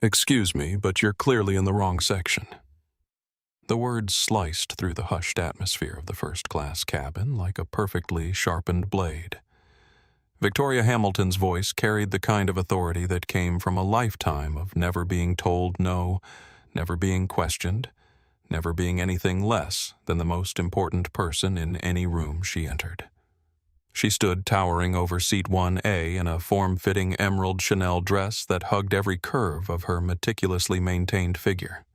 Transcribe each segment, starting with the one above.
"Excuse me, but you're clearly in the wrong section." The words sliced through the hushed atmosphere of the first-class cabin like a perfectly sharpened blade. Victoria Hamilton's voice carried the kind of authority that came from a lifetime of never being told no, never being questioned, never being anything less than the most important person in any room she entered. She stood towering over seat 1A in a form-fitting emerald Chanel dress that hugged every curve of her meticulously maintained figure.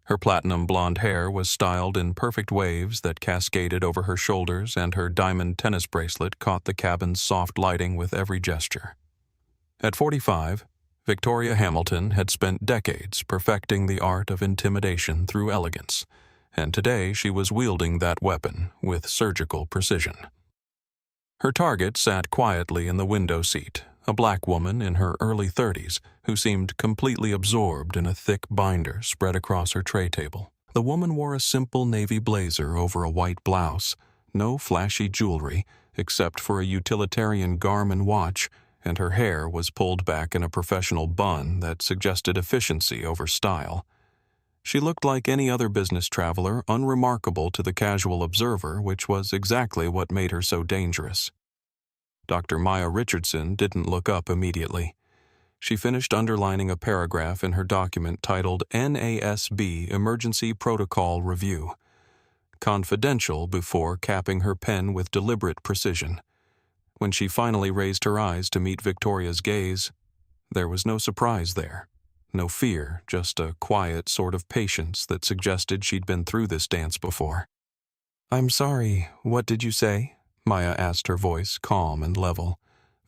Her platinum blonde hair was styled in perfect waves that cascaded over her shoulders, and her diamond tennis bracelet caught the cabin's soft lighting with every gesture. At 45, Victoria Hamilton had spent decades perfecting the art of intimidation through elegance, and today she was wielding that weapon with surgical precision. Her target sat quietly in the window seat, a black woman in her early 30s who seemed completely absorbed in a thick binder spread across her tray table. The woman wore a simple navy blazer over a white blouse, no flashy jewelry except for a utilitarian Garmin watch, and her hair was pulled back in a professional bun that suggested efficiency over style. She looked like any other business traveler, unremarkable to the casual observer, which was exactly what made her so dangerous. Dr. Maya Richardson didn't look up immediately. She finished underlining a paragraph in her document titled NASB Emergency Protocol Review. Confidential before capping her pen with deliberate precision. When she finally raised her eyes to meet Victoria's gaze, there was no surprise there. No fear, just a quiet sort of patience that suggested she'd been through this dance before. "I'm sorry, what did you say?" Maya asked, her voice calm and level.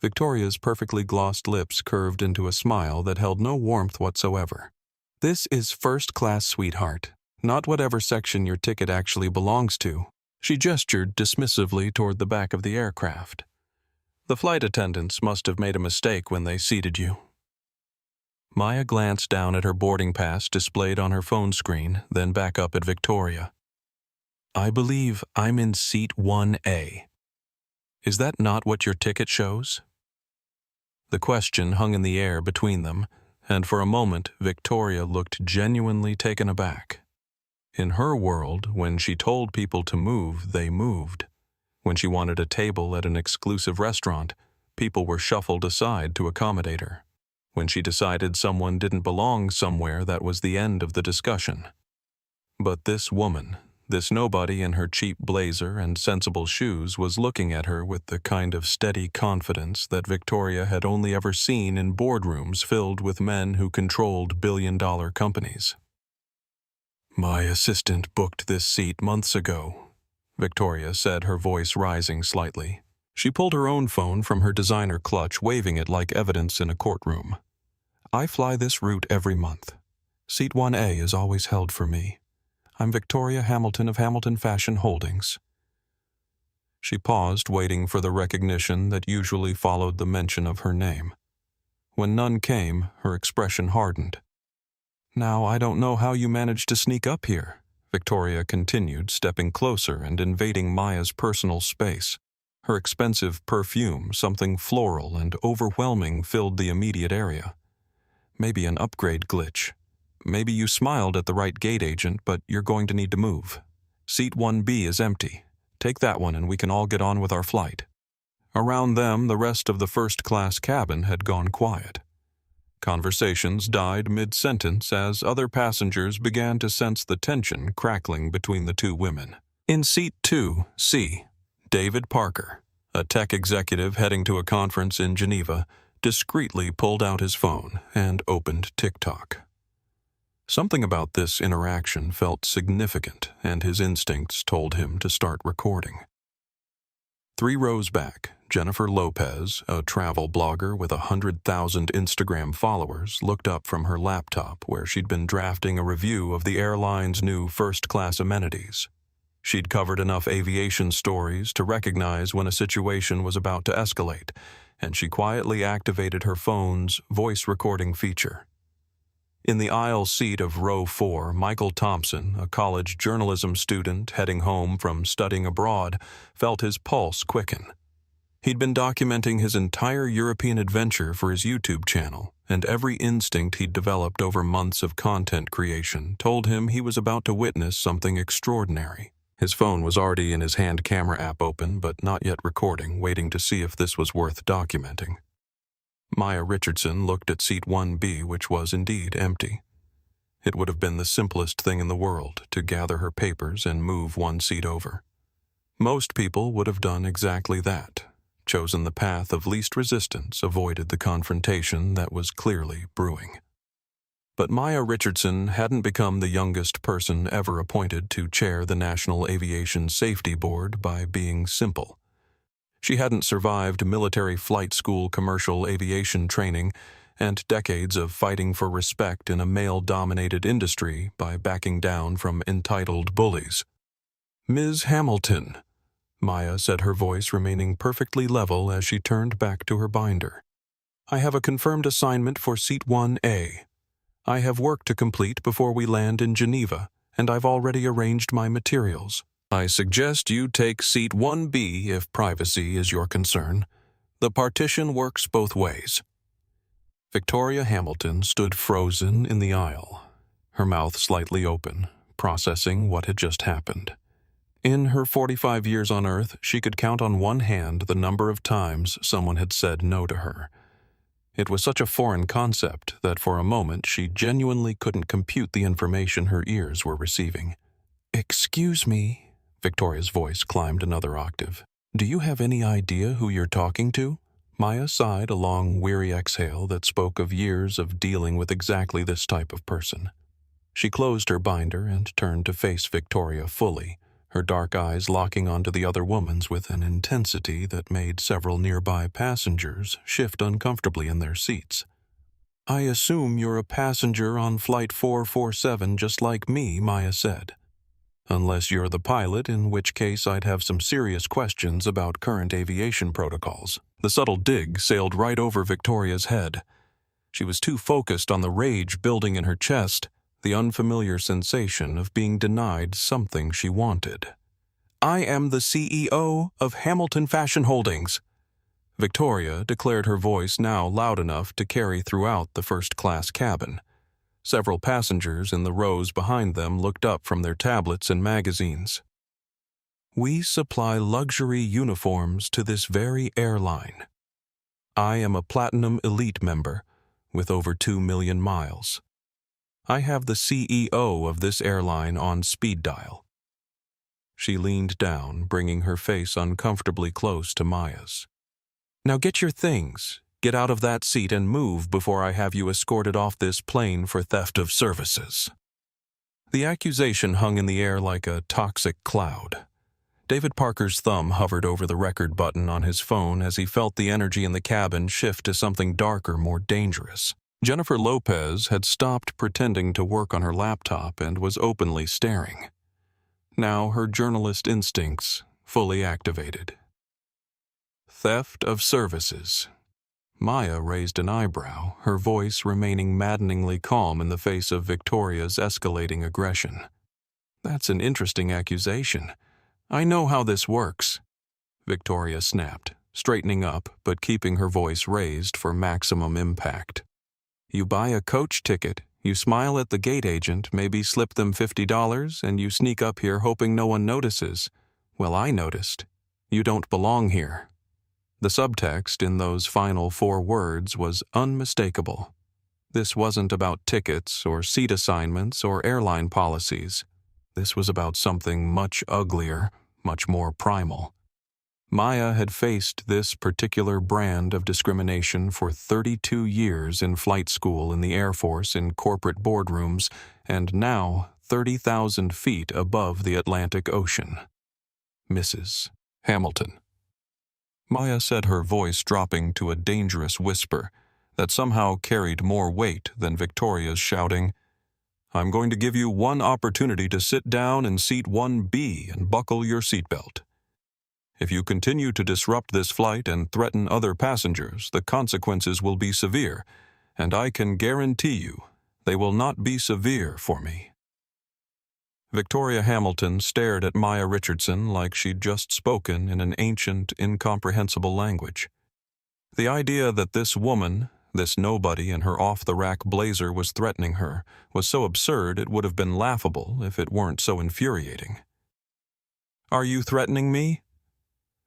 Victoria's perfectly glossed lips curved into a smile that held no warmth whatsoever. "This is first class, sweetheart, not whatever section your ticket actually belongs to." She gestured dismissively toward the back of the aircraft. "The flight attendants must have made a mistake when they seated you." Maya glanced down at her boarding pass displayed on her phone screen, then back up at Victoria. "I believe I'm in seat 1A. Is that not what your ticket shows?" The question hung in the air between them, and for a moment Victoria looked genuinely taken aback. In her world, when she told people to move, they moved. When she wanted a table at an exclusive restaurant, people were shuffled aside to accommodate her. When she decided someone didn't belong somewhere, that was the end of the discussion. But this woman, this nobody in her cheap blazer and sensible shoes, was looking at her with the kind of steady confidence that Victoria had only ever seen in boardrooms filled with men who controlled billion-dollar companies. "My assistant booked this seat months ago," Victoria said, her voice rising slightly. She pulled her own phone from her designer clutch, waving it like evidence in a courtroom. "I fly this route every month. Seat 1A is always held for me. I'm Victoria Hamilton of Hamilton Fashion Holdings." She paused, waiting for the recognition that usually followed the mention of her name. When none came, her expression hardened. "Now, I don't know how you managed to sneak up here," Victoria continued, stepping closer and invading Maya's personal space. Her expensive perfume, something floral and overwhelming, filled the immediate area. Maybe an upgrade glitch. Maybe you smiled at the right gate agent, but you're going to need to move. Seat 1B is empty. Take that one and we can all get on with our flight. Around them, the rest of the first-class cabin had gone quiet. Conversations died mid-sentence as other passengers began to sense the tension crackling between the two women. In seat 2C, David Parker, a tech executive heading to a conference in Geneva, discreetly pulled out his phone and opened TikTok. Something about this interaction felt significant, and his instincts told him to start recording. 3 rows back, Jennifer Lopez, a travel blogger with 100,000 Instagram followers, looked up from her laptop where she'd been drafting a review of the airline's new first-class amenities. She'd covered enough aviation stories to recognize when a situation was about to escalate, and she quietly activated her phone's voice recording feature. In the aisle seat of row 4, Michael Thompson, a college journalism student heading home from studying abroad, felt his pulse quicken. He'd been documenting his entire European adventure for his YouTube channel, and every instinct he'd developed over months of content creation told him he was about to witness something extraordinary. His phone was already in his hand camera app open, but not yet recording, waiting to see if this was worth documenting. Maya Richardson looked at seat 1B, which was indeed empty. It would have been the simplest thing in the world to gather her papers and move one seat over. Most people would have done exactly that, chosen the path of least resistance, avoided the confrontation that was clearly brewing. But Maya Richardson hadn't become the youngest person ever appointed to chair the National Aviation Safety Board by being simple. She hadn't survived military flight school commercial aviation training and decades of fighting for respect in a male-dominated industry by backing down from entitled bullies. "Ms. Hamilton," Maya said, her voice remaining perfectly level as she turned back to her binder. "I have a confirmed assignment for Seat 1A. I have work to complete before we land in Geneva, and I've already arranged my materials. I suggest you take Seat 1B if privacy is your concern. The partition works both ways." Victoria Hamilton stood frozen in the aisle, her mouth slightly open, processing what had just happened. In her 45 years on Earth, she could count on one hand the number of times someone had said no to her. It was such a foreign concept that for a moment she genuinely couldn't compute the information her ears were receiving. "Excuse me," Victoria's voice climbed another octave. "Do you have any idea who you're talking to?" Maya sighed a long, weary exhale that spoke of years of dealing with exactly this type of person. She closed her binder and turned to face Victoria fully, her dark eyes locking onto the other woman's with an intensity that made several nearby passengers shift uncomfortably in their seats. "I assume you're a passenger on Flight 447 just like me," Maya said. "Unless you're the pilot, in which case I'd have some serious questions about current aviation protocols." The subtle dig sailed right over Victoria's head. She was too focused on the rage building in her chest, the unfamiliar sensation of being denied something she wanted. "I am the CEO of Hamilton Fashion Holdings," Victoria declared, her voice now loud enough to carry throughout the first-class cabin. Several passengers in the rows behind them looked up from their tablets and magazines. "We supply luxury uniforms to this very airline. I am a Platinum Elite member with over 2 million miles. I have the CEO of this airline on speed dial." She leaned down, bringing her face uncomfortably close to Maya's. "Now get your things. Get out of that seat and move before I have you escorted off this plane for theft of services." The accusation hung in the air like a toxic cloud. David Parker's thumb hovered over the record button on his phone as he felt the energy in the cabin shift to something darker, more dangerous. Jennifer Lopez had stopped pretending to work on her laptop and was openly staring. Now her journalist instincts fully activated. Theft of services. Maya raised an eyebrow, her voice remaining maddeningly calm in the face of Victoria's escalating aggression. "That's an interesting accusation. I know how this works," Victoria snapped, straightening up but keeping her voice raised for maximum impact. "You buy a coach ticket, you smile at the gate agent, maybe slip them $50, and you sneak up here hoping no one notices. Well, I noticed. You don't belong here." The subtext in those final 4 words was unmistakable. This wasn't about tickets or seat assignments or airline policies. This was about something much uglier, much more primal. Maya had faced this particular brand of discrimination for 32 years in flight school in the Air Force in corporate boardrooms, and now 30,000 feet above the Atlantic Ocean. "Mrs. Hamilton." Maya said, her voice dropping to a dangerous whisper that somehow carried more weight than Victoria's shouting, "I'm going to give you one opportunity to sit down in seat 1B and buckle your seatbelt. If you continue to disrupt this flight and threaten other passengers, the consequences will be severe, and I can guarantee you they will not be severe for me." Victoria Hamilton stared at Maya Richardson like she'd just spoken in an ancient, incomprehensible language. The idea that this woman, this nobody in her off-the-rack blazer was threatening her, was so absurd it would have been laughable if it weren't so infuriating. "Are you threatening me?"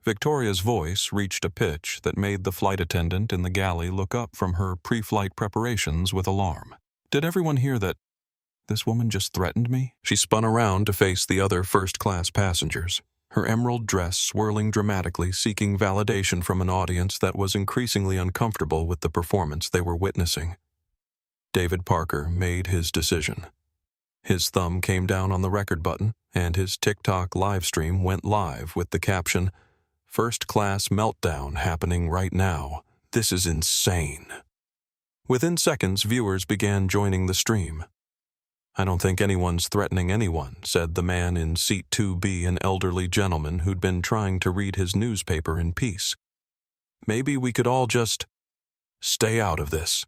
Victoria's voice reached a pitch that made the flight attendant in the galley look up from her pre-flight preparations with alarm. Did everyone hear that? This woman just threatened me? She spun around to face the other first-class passengers, her emerald dress swirling dramatically, seeking validation from an audience that was increasingly uncomfortable with the performance they were witnessing. David Parker made his decision. His thumb came down on the record button, and his TikTok live stream went live with the caption, "First class meltdown happening right now. This is insane." Within seconds, viewers began joining the stream. "I don't think anyone's threatening anyone," said the man in seat 2B, an elderly gentleman who'd been trying to read his newspaper in peace. "Maybe we could all just stay out of this,"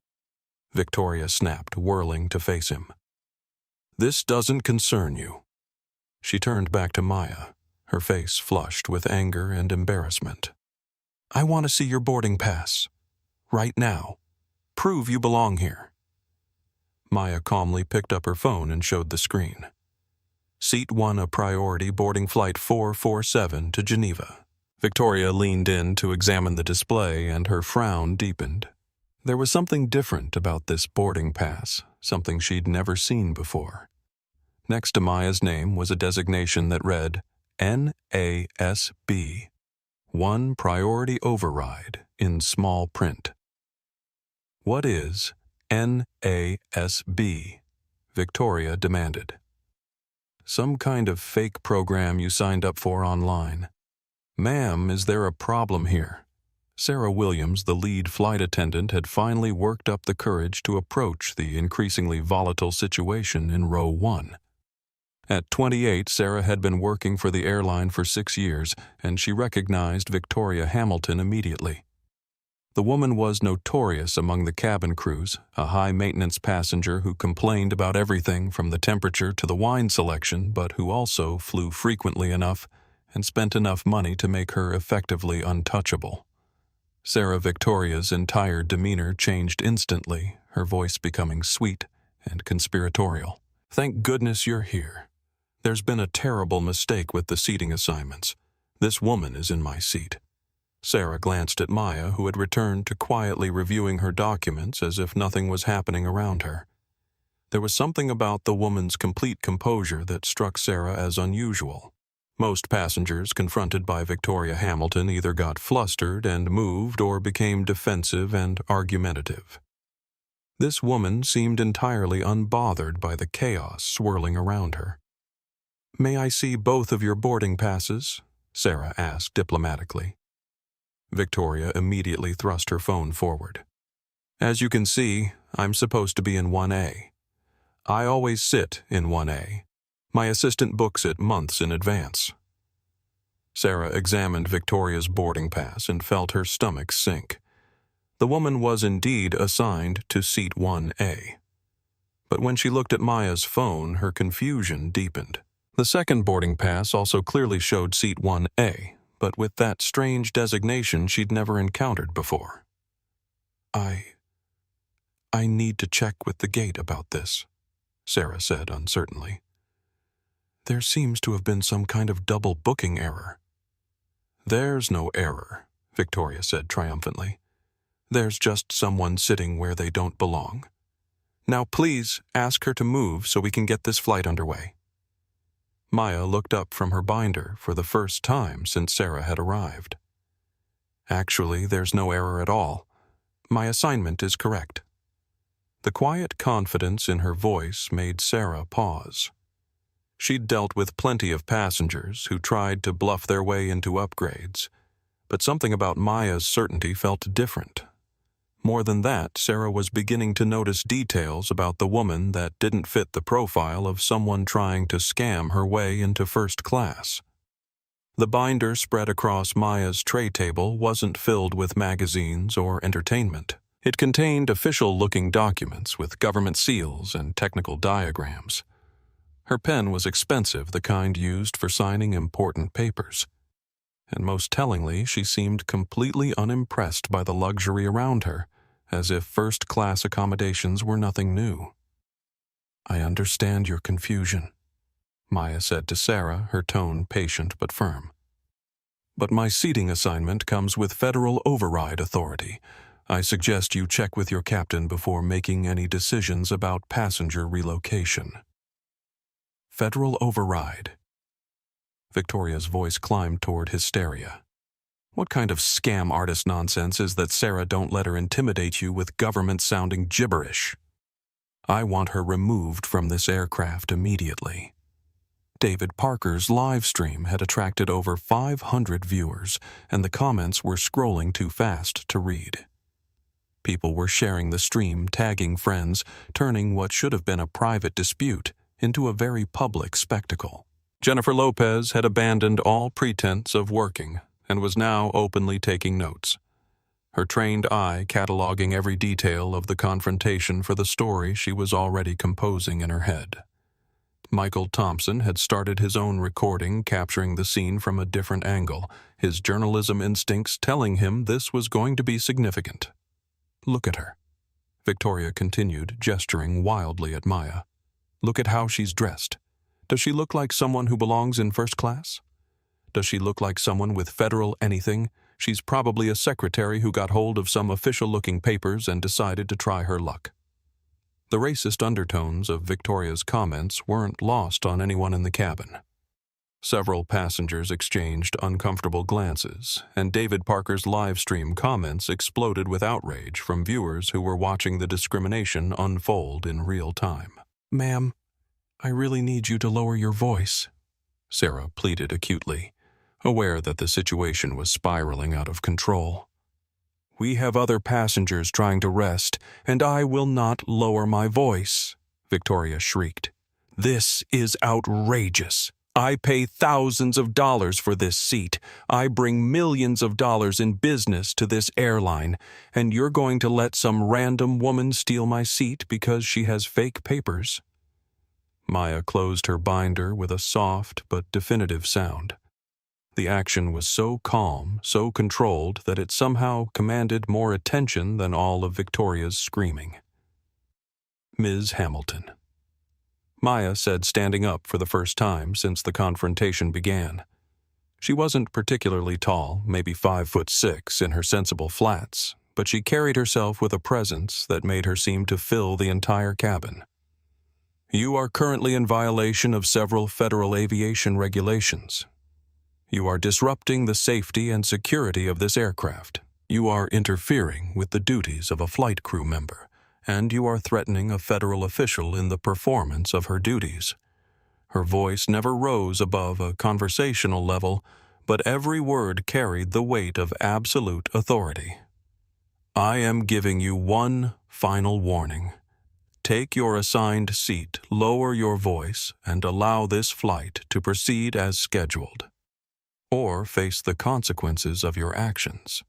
Victoria snapped, whirling to face him. "This doesn't concern you." She turned back to Maya, her face flushed with anger and embarrassment. "I want to see your boarding pass. Right now. Prove you belong here." Maya calmly picked up her phone and showed the screen. "Seat 1 a priority boarding flight 447 to Geneva." Victoria leaned in to examine the display, and her frown deepened. There was something different about this boarding pass, something she'd never seen before. Next to Maya's name was a designation that read NASB, 1 priority override, in small print. "What is NASB?" Victoria demanded. "Some kind of fake program you signed up for online." "Ma'am, is there a problem here?" Sarah Williams, the lead flight attendant, had finally worked up the courage to approach the increasingly volatile situation in row 1. At 28, Sarah had been working for the airline for 6 years, and she recognized Victoria Hamilton immediately. The woman was notorious among the cabin crews, a high-maintenance passenger who complained about everything from the temperature to the wine selection, but who also flew frequently enough and spent enough money to make her effectively untouchable. Sarah Victoria's entire demeanor changed instantly, her voice becoming sweet and conspiratorial. "Thank goodness you're here. There's been a terrible mistake with the seating assignments. This woman is in my seat." Sarah glanced at Maya, who had returned to quietly reviewing her documents as if nothing was happening around her. There was something about the woman's complete composure that struck Sarah as unusual. Most passengers confronted by Victoria Hamilton either got flustered and moved or became defensive and argumentative. This woman seemed entirely unbothered by the chaos swirling around her. "May I see both of your boarding passes?" Sarah asked diplomatically. Victoria immediately thrust her phone forward. "As you can see, I'm supposed to be in 1A. I always sit in 1A. My assistant books it months in advance." Sarah examined Victoria's boarding pass and felt her stomach sink. The woman was indeed assigned to seat 1A. But when she looked at Maya's phone, her confusion deepened. The second boarding pass also clearly showed seat 1A, but with that strange designation she'd never encountered before. I need to check with the gate about this," Sarah said uncertainly. "There seems to have been some kind of double booking error." "There's no error," Victoria said triumphantly. "There's just someone sitting where they don't belong. Now please ask her to move so we can get this flight underway." Maya looked up from her binder for the first time since Sarah had arrived. "Actually, there's no error at all. My assignment is correct." The quiet confidence in her voice made Sarah pause. She'd dealt with plenty of passengers who tried to bluff their way into upgrades, but something about Maya's certainty felt different. More than that, Sarah was beginning to notice details about the woman that didn't fit the profile of someone trying to scam her way into first class. The binder spread across Maya's tray table wasn't filled with magazines or entertainment. It contained official-looking documents with government seals and technical diagrams. Her pen was expensive, the kind used for signing important papers. And most tellingly, she seemed completely unimpressed by the luxury around her, as if first-class accommodations were nothing new. "I understand your confusion," Maya said to Sarah, her tone patient but firm. "But my seating assignment comes with federal override authority. I suggest you check with your captain before making any decisions about passenger relocation." Federal override. Victoria's voice climbed toward hysteria. What kind of scam artist nonsense is that Sarah don't let her intimidate you with government-sounding gibberish? I want her removed from this aircraft immediately. David Parker's live stream had attracted over 500 viewers, and the comments were scrolling too fast to read. People were sharing the stream, tagging friends, turning what should have been a private dispute into a very public spectacle. Jennifer Lopez had abandoned all pretense of working and was now openly taking notes, her trained eye cataloging every detail of the confrontation for the story she was already composing in her head. Michael Thompson had started his own recording, capturing the scene from a different angle, his journalism instincts telling him this was going to be significant. "Look at her," Victoria continued, gesturing wildly at Maya. "Look at how she's dressed. Does she look like someone who belongs in first class? Does she look like someone with federal anything? She's probably a secretary who got hold of some official-looking papers and decided to try her luck." The racist undertones of Victoria's comments weren't lost on anyone in the cabin. Several passengers exchanged uncomfortable glances, and David Parker's live stream comments exploded with outrage from viewers who were watching the discrimination unfold in real time. "Ma'am, I really need you to lower your voice," Sarah pleaded acutely, aware that the situation was spiraling out of control. "We have other passengers trying to rest, and I will not lower my voice," Victoria shrieked. "This is outrageous. I pay thousands of dollars for this seat. I bring millions of dollars in business to this airline, and you're going to let some random woman steal my seat because she has fake papers?" Maya closed her binder with a soft but definitive sound. The action was so calm, so controlled, that it somehow commanded more attention than all of Victoria's screaming. "Ms. Hamilton," Maya said, standing up for the first time since the confrontation began. She wasn't particularly tall, maybe 5'6" in her sensible flats, but she carried herself with a presence that made her seem to fill the entire cabin. "You are currently in violation of several federal aviation regulations. You are disrupting the safety and security of this aircraft. You are interfering with the duties of a flight crew member, and you are threatening a federal official in the performance of her duties." Her voice never rose above a conversational level, but every word carried the weight of absolute authority. "I am giving you one final warning. Take your assigned seat, lower your voice, and allow this flight to proceed as scheduled, or face the consequences of your actions."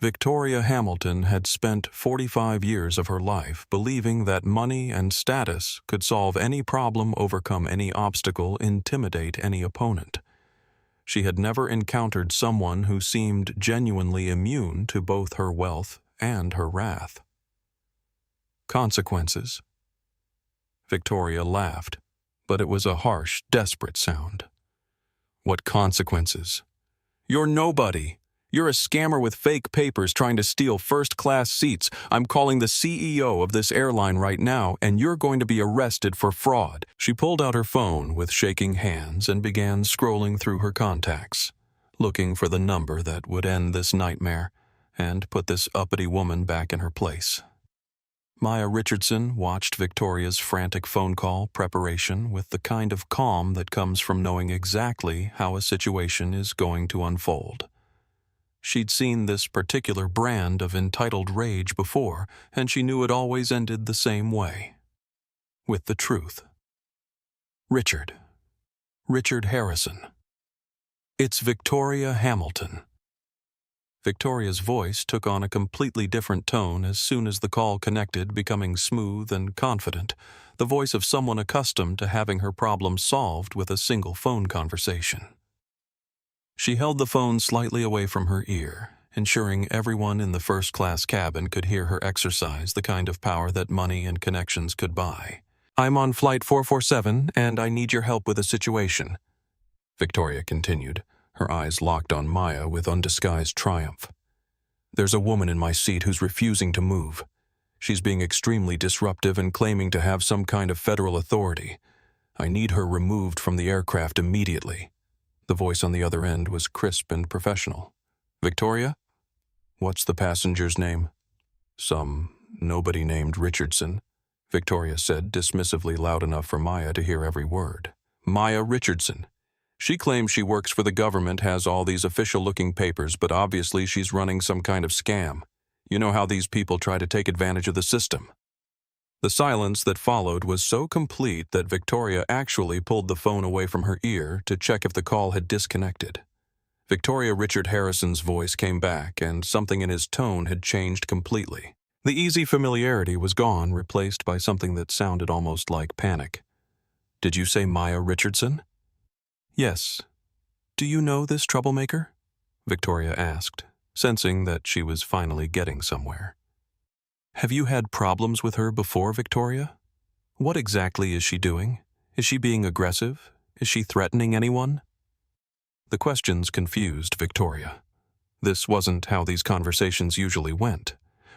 Victoria Hamilton had spent 45 years of her life believing that money and status could solve any problem, overcome any obstacle, intimidate any opponent. She had never encountered someone who seemed genuinely immune to both her wealth and her wrath. "Consequences?" Victoria laughed, but it was a harsh, desperate sound. "What consequences? You're nobody. You're a scammer with fake papers trying to steal first-class seats. I'm calling the CEO of this airline right now, and you're going to be arrested for fraud." She pulled out her phone with shaking hands and began scrolling through her contacts, looking for the number that would end this nightmare and put this uppity woman back in her place. Maya Richardson watched Victoria's frantic phone call preparation with the kind of calm that comes from knowing exactly how a situation is going to unfold. She'd seen this particular brand of entitled rage before, and she knew it always ended the same way. With the truth. Richard Harrison. "It's Victoria Hamilton." Victoria's voice took on a completely different tone as soon as the call connected, becoming smooth and confident, the voice of someone accustomed to having her problem solved with a single phone conversation. She held the phone slightly away from her ear, ensuring everyone in the first-class cabin could hear her exercise the kind of power that money and connections could buy. "I'm on Flight 447, and I need your help with a situation," Victoria continued, her eyes locked on Maya with undisguised triumph. "There's a woman in my seat who's refusing to move. She's being extremely disruptive and claiming to have some kind of federal authority. I need her removed from the aircraft immediately." The voice on the other end was crisp and professional. "Victoria? What's the passenger's name?" "Some nobody named Richardson," Victoria said dismissively, loud enough for Maya to hear every word. "Maya Richardson. She claims she works for the government, has all these official-looking papers, but obviously she's running some kind of scam. You know how these people try to take advantage of the system." The silence that followed was so complete that Victoria actually pulled the phone away from her ear to check if the call had disconnected. Victoria Richard Harrison's voice came back, and something in his tone had changed completely. The easy familiarity was gone, replaced by something that sounded almost like panic. "Did you say Maya Richardson?" "Yes. Do you know this troublemaker?" Victoria asked, sensing that she was finally getting somewhere. "Have you had problems with her before, Victoria? What exactly is she doing? Is she being aggressive? Is she threatening anyone?" The questions confused Victoria. This wasn't how these conversations usually went.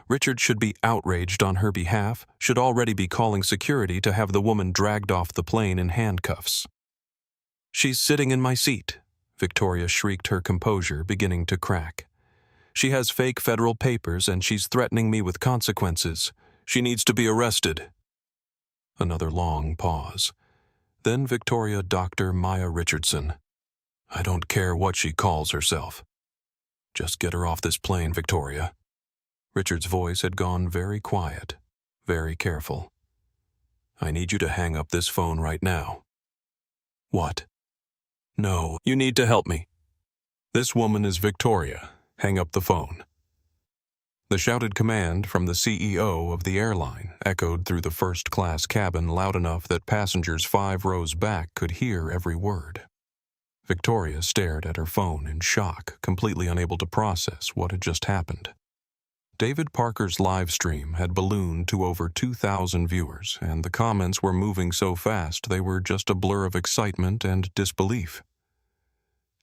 Richard should be outraged on her behalf, should already be calling security to have the woman dragged off the plane in handcuffs. "She's sitting in my seat," Victoria shrieked, her composure beginning to crack. "She has fake federal papers and she's threatening me with consequences. She needs to be arrested." Another long pause. Then Victoria Dr. Maya Richardson. "I don't care what she calls herself. Just get her off this plane, Victoria." Richard's voice had gone very quiet, very careful. "I need you to hang up this phone right now." "What?" "No, you need to help me. This woman is Victoria. Hang up the phone." The shouted command from the CEO of the airline echoed through the first-class cabin loud enough that passengers 5 rows back could hear every word. Victoria stared at her phone in shock, completely unable to process what had just happened. David Parker's live stream had ballooned to over 2,000 viewers, and the comments were moving so fast they were just a blur of excitement and disbelief.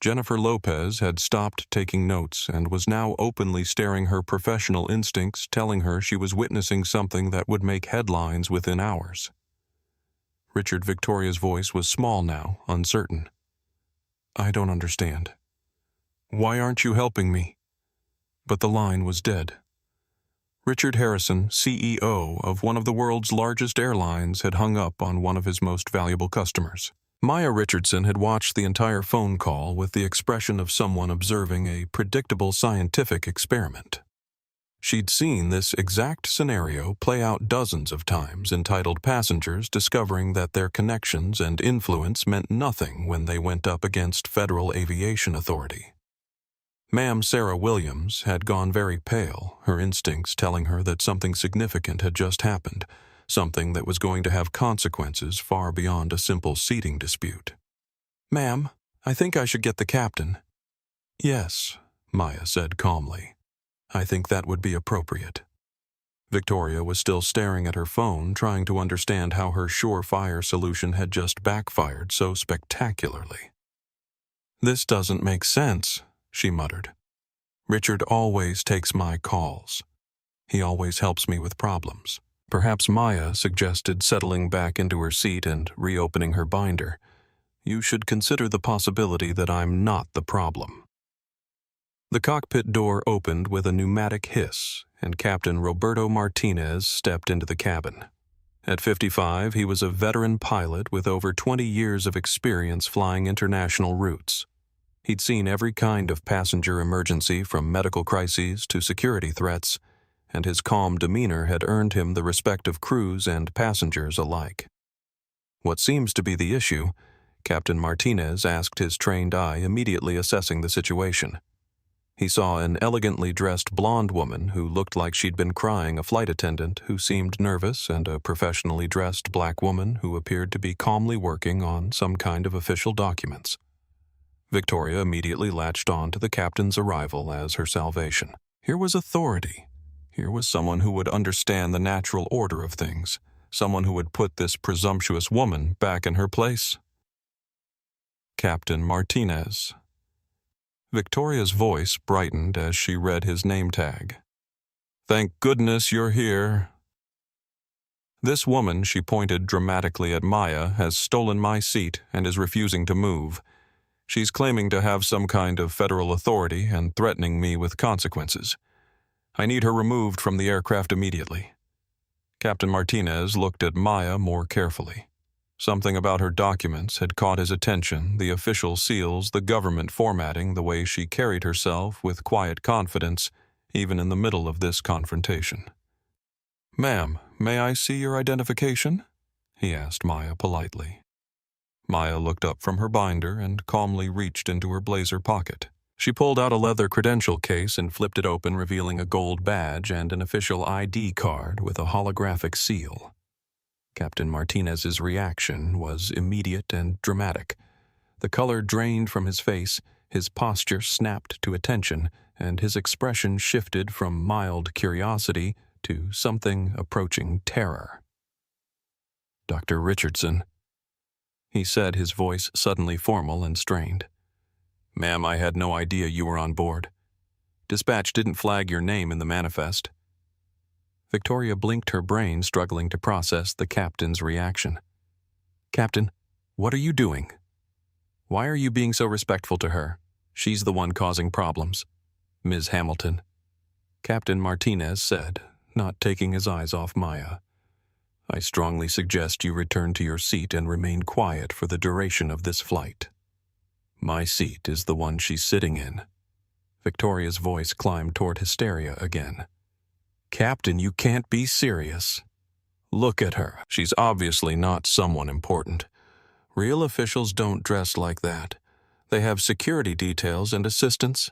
Jennifer Lopez had stopped taking notes and was now openly staring, her professional instincts telling her she was witnessing something that would make headlines within hours. Richard Victoria's voice was small now, uncertain. "I don't understand. Why aren't you helping me?" But the line was dead. Richard Harrison, CEO of one of the world's largest airlines, had hung up on one of his most valuable customers. Maya Richardson had watched the entire phone call with the expression of someone observing a predictable scientific experiment. She'd seen this exact scenario play out dozens of times, entitled passengers discovering that their connections and influence meant nothing when they went up against Federal Aviation Authority. Ma'am Sarah Williams had gone very pale, her instincts telling her that something significant had just happened, something that was going to have consequences far beyond a simple seating dispute. "Ma'am, I think I should get the captain." "Yes," Maya said calmly. "I think that would be appropriate." Victoria was still staring at her phone, trying to understand how her surefire solution had just backfired so spectacularly. "This doesn't make sense," she muttered. "Richard always takes my calls. He always helps me with problems." Perhaps Maya suggested, settling back into her seat and reopening her binder. "You should consider the possibility that I'm not the problem." The cockpit door opened with a pneumatic hiss, and Captain Roberto Martinez stepped into the cabin. At 55, he was a veteran pilot with over 20 years of experience flying international routes. He'd seen every kind of passenger emergency, from medical crises to security threats, and his calm demeanor had earned him the respect of crews and passengers alike. "What seems to be the issue?" Captain Martinez asked, his trained eye immediately assessing the situation. He saw an elegantly dressed blonde woman who looked like she'd been crying, a flight attendant who seemed nervous, and a professionally dressed black woman who appeared to be calmly working on some kind of official documents. Victoria immediately latched on to the captain's arrival as her salvation. Here was authority. Here was someone who would understand the natural order of things, someone who would put this presumptuous woman back in her place. Captain Martinez. Victoria's voice brightened as she read his name tag. "Thank goodness you're here." "This woman," she pointed dramatically at Maya, "has stolen my seat and is refusing to move. She's claiming to have some kind of federal authority and threatening me with consequences. I need her removed from the aircraft immediately." Captain Martinez looked at Maya more carefully. Something about her documents had caught his attention, the official seals, the government formatting, the way she carried herself with quiet confidence, even in the middle of this confrontation. "Ma'am, may I see your identification?" he asked Maya politely. Maya looked up from her binder and calmly reached into her blazer pocket. She pulled out a leather credential case and flipped it open, revealing a gold badge and an official ID card with a holographic seal. Captain Martinez's reaction was immediate and dramatic. The color drained from his face, his posture snapped to attention, and his expression shifted from mild curiosity to something approaching terror. "Dr. Richardson," he said, his voice suddenly formal and strained. "Ma'am, I had no idea you were on board. Dispatch didn't flag your name in the manifest." Victoria blinked her brain, struggling to process the captain's reaction. "Captain, what are you doing? Why are you being so respectful to her? She's the one causing problems." "Ms. Hamilton," Captain Martinez said, not taking his eyes off Maya, "I strongly suggest you return to your seat and remain quiet for the duration of this flight. My seat is the one she's sitting in." Victoria's voice climbed toward hysteria again. "Captain, you can't be serious. Look at her. She's obviously not someone important. Real officials don't dress like that. They have security details and assistants."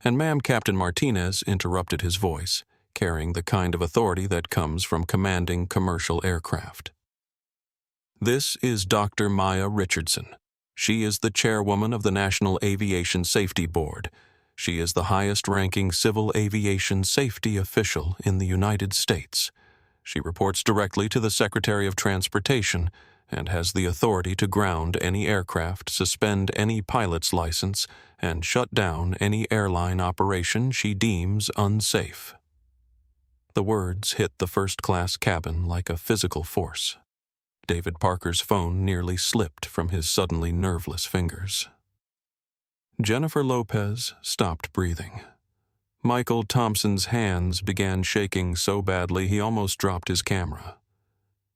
And ma'am, Captain Martinez interrupted his voice, carrying the kind of authority that comes from commanding commercial aircraft. "This is Dr. Maya Richardson. She is the chairwoman of the National Aviation Safety Board. She is the highest-ranking civil aviation safety official in the United States. She reports directly to the Secretary of Transportation and has the authority to ground any aircraft, suspend any pilot's license, and shut down any airline operation she deems unsafe." The words hit the first-class cabin like a physical force. David Parker's phone nearly slipped from his suddenly nerveless fingers. Jennifer Lopez stopped breathing. Michael Thompson's hands began shaking so badly he almost dropped his camera.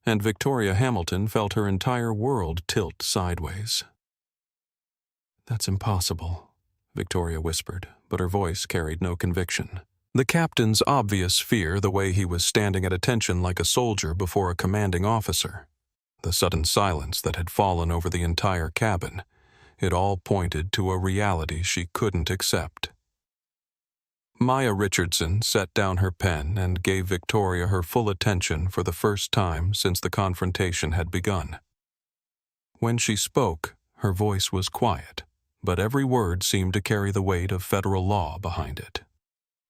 And Victoria Hamilton felt her entire world tilt sideways. "That's impossible," Victoria whispered, but her voice carried no conviction. The captain's obvious fear, the way he was standing at attention like a soldier before a commanding officer, the sudden silence that had fallen over the entire cabin, it all pointed to a reality she couldn't accept. Maya Richardson set down her pen and gave Victoria her full attention for the first time since the confrontation had begun. When she spoke, her voice was quiet, but every word seemed to carry the weight of federal law behind it.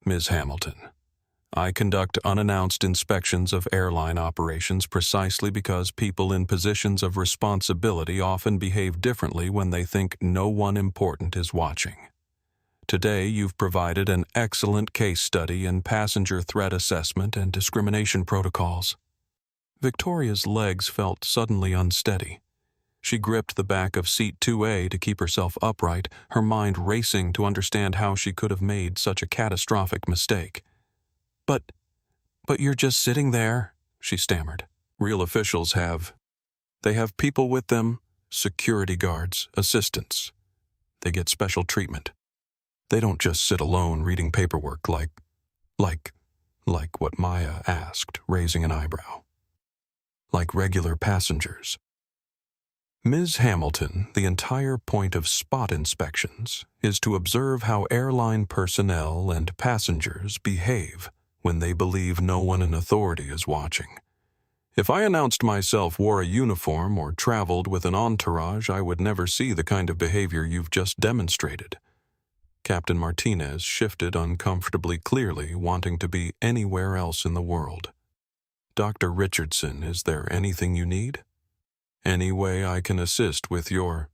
"Ms. Hamilton, I conduct unannounced inspections of airline operations precisely because people in positions of responsibility often behave differently when they think no one important is watching. Today, you've provided an excellent case study in passenger threat assessment and discrimination protocols." Victoria's legs felt suddenly unsteady. She gripped the back of seat 2A to keep herself upright, her mind racing to understand how she could have made such a catastrophic mistake. But you're just sitting there," she stammered. "Real officials they have people with them, security guards, assistants. They get special treatment. They don't just sit alone reading paperwork like what Maya asked, raising an eyebrow. Like regular passengers." Ms. Hamilton, the entire point of spot inspections is to observe how airline personnel and passengers behave when they believe no one in authority is watching. If I announced myself wore a uniform or traveled with an entourage, I would never see the kind of behavior you've just demonstrated. Captain Martinez shifted uncomfortably clearly, wanting to be anywhere else in the world. Dr. Richardson, is there anything you need? Any way I can assist with your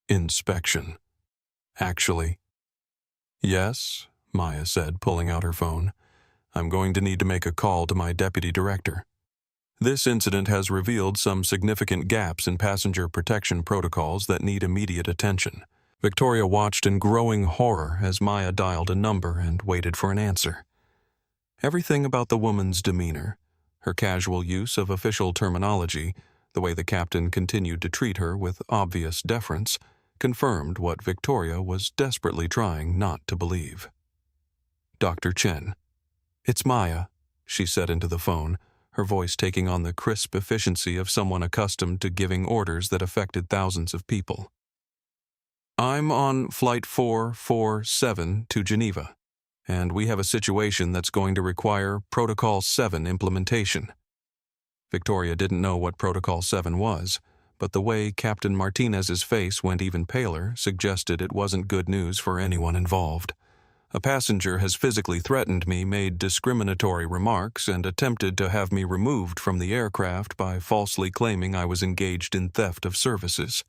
inspection? Actually, yes, Maya said, pulling out her phone. I'm going to need to make a call to my deputy director. This incident has revealed some significant gaps in passenger protection protocols that need immediate attention. Victoria watched in growing horror as Maya dialed a number and waited for an answer. Everything about the woman's demeanor, her casual use of official terminology, the way the captain continued to treat her with obvious deference, confirmed what Victoria was desperately trying not to believe. Dr. Chen. It's Maya, she said into the phone, her voice taking on the crisp efficiency of someone accustomed to giving orders that affected thousands of people. I'm on Flight 447 to Geneva, and we have a situation that's going to require Protocol 7 implementation. Victoria didn't know what Protocol 7 was, but the way Captain Martinez's face went even paler suggested it wasn't good news for anyone involved. A passenger has physically threatened me, made discriminatory remarks, and attempted to have me removed from the aircraft by falsely claiming I was engaged in theft of services.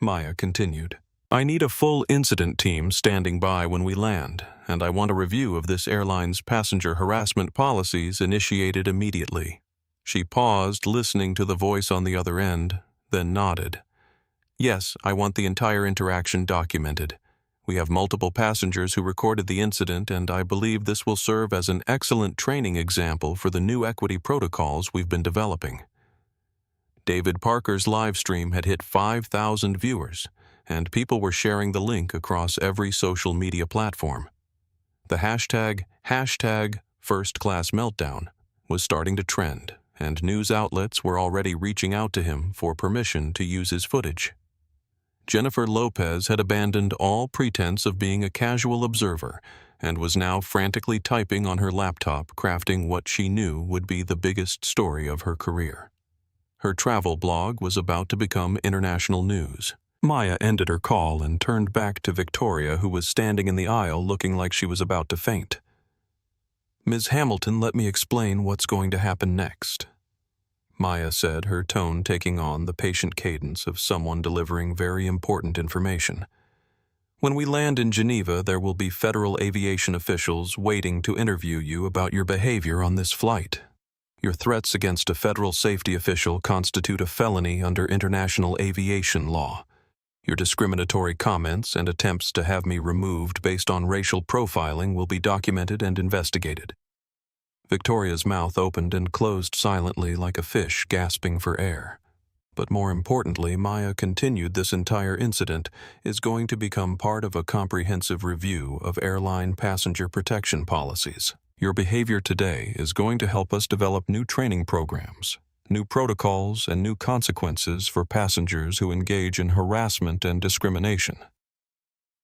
Maya continued. I need a full incident team standing by when we land, and I want a review of this airline's passenger harassment policies initiated immediately. She paused, listening to the voice on the other end, then nodded. Yes, I want the entire interaction documented. We have multiple passengers who recorded the incident, and I believe this will serve as an excellent training example for the new equity protocols we've been developing. David Parker's live stream had hit 5,000 viewers, and people were sharing the link across every social media platform. The hashtag #FirstClassMeltdown was starting to trend, and news outlets were already reaching out to him for permission to use his footage. Jennifer Lopez had abandoned all pretense of being a casual observer and was now frantically typing on her laptop, crafting what she knew would be the biggest story of her career. Her travel blog was about to become international news. Maya ended her call and turned back to Victoria, who was standing in the aisle looking like she was about to faint. Ms. Hamilton, let me explain what's going to happen next, Maya said, her tone taking on the patient cadence of someone delivering very important information. When we land in Geneva, there will be federal aviation officials waiting to interview you about your behavior on this flight. Your threats against a federal safety official constitute a felony under international aviation law. Your discriminatory comments and attempts to have me removed based on racial profiling will be documented and investigated. Victoria's mouth opened and closed silently like a fish gasping for air. But more importantly, Maya continued, this entire incident is going to become part of a comprehensive review of airline passenger protection policies. Your behavior today is going to help us develop new training programs, new protocols, and new consequences for passengers who engage in harassment and discrimination.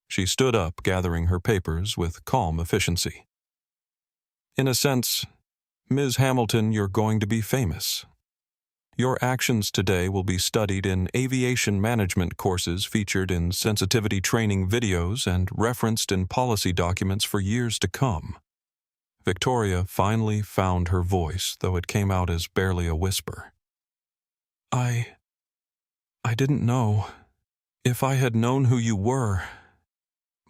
She stood up, gathering her papers with calm efficiency. In a sense, Ms. Hamilton, you're going to be famous. Your actions today will be studied in aviation management courses featured in sensitivity training videos and referenced in policy documents for years to come. Victoria finally found her voice, though it came out as barely a whisper. I didn't know. If I had known who you were.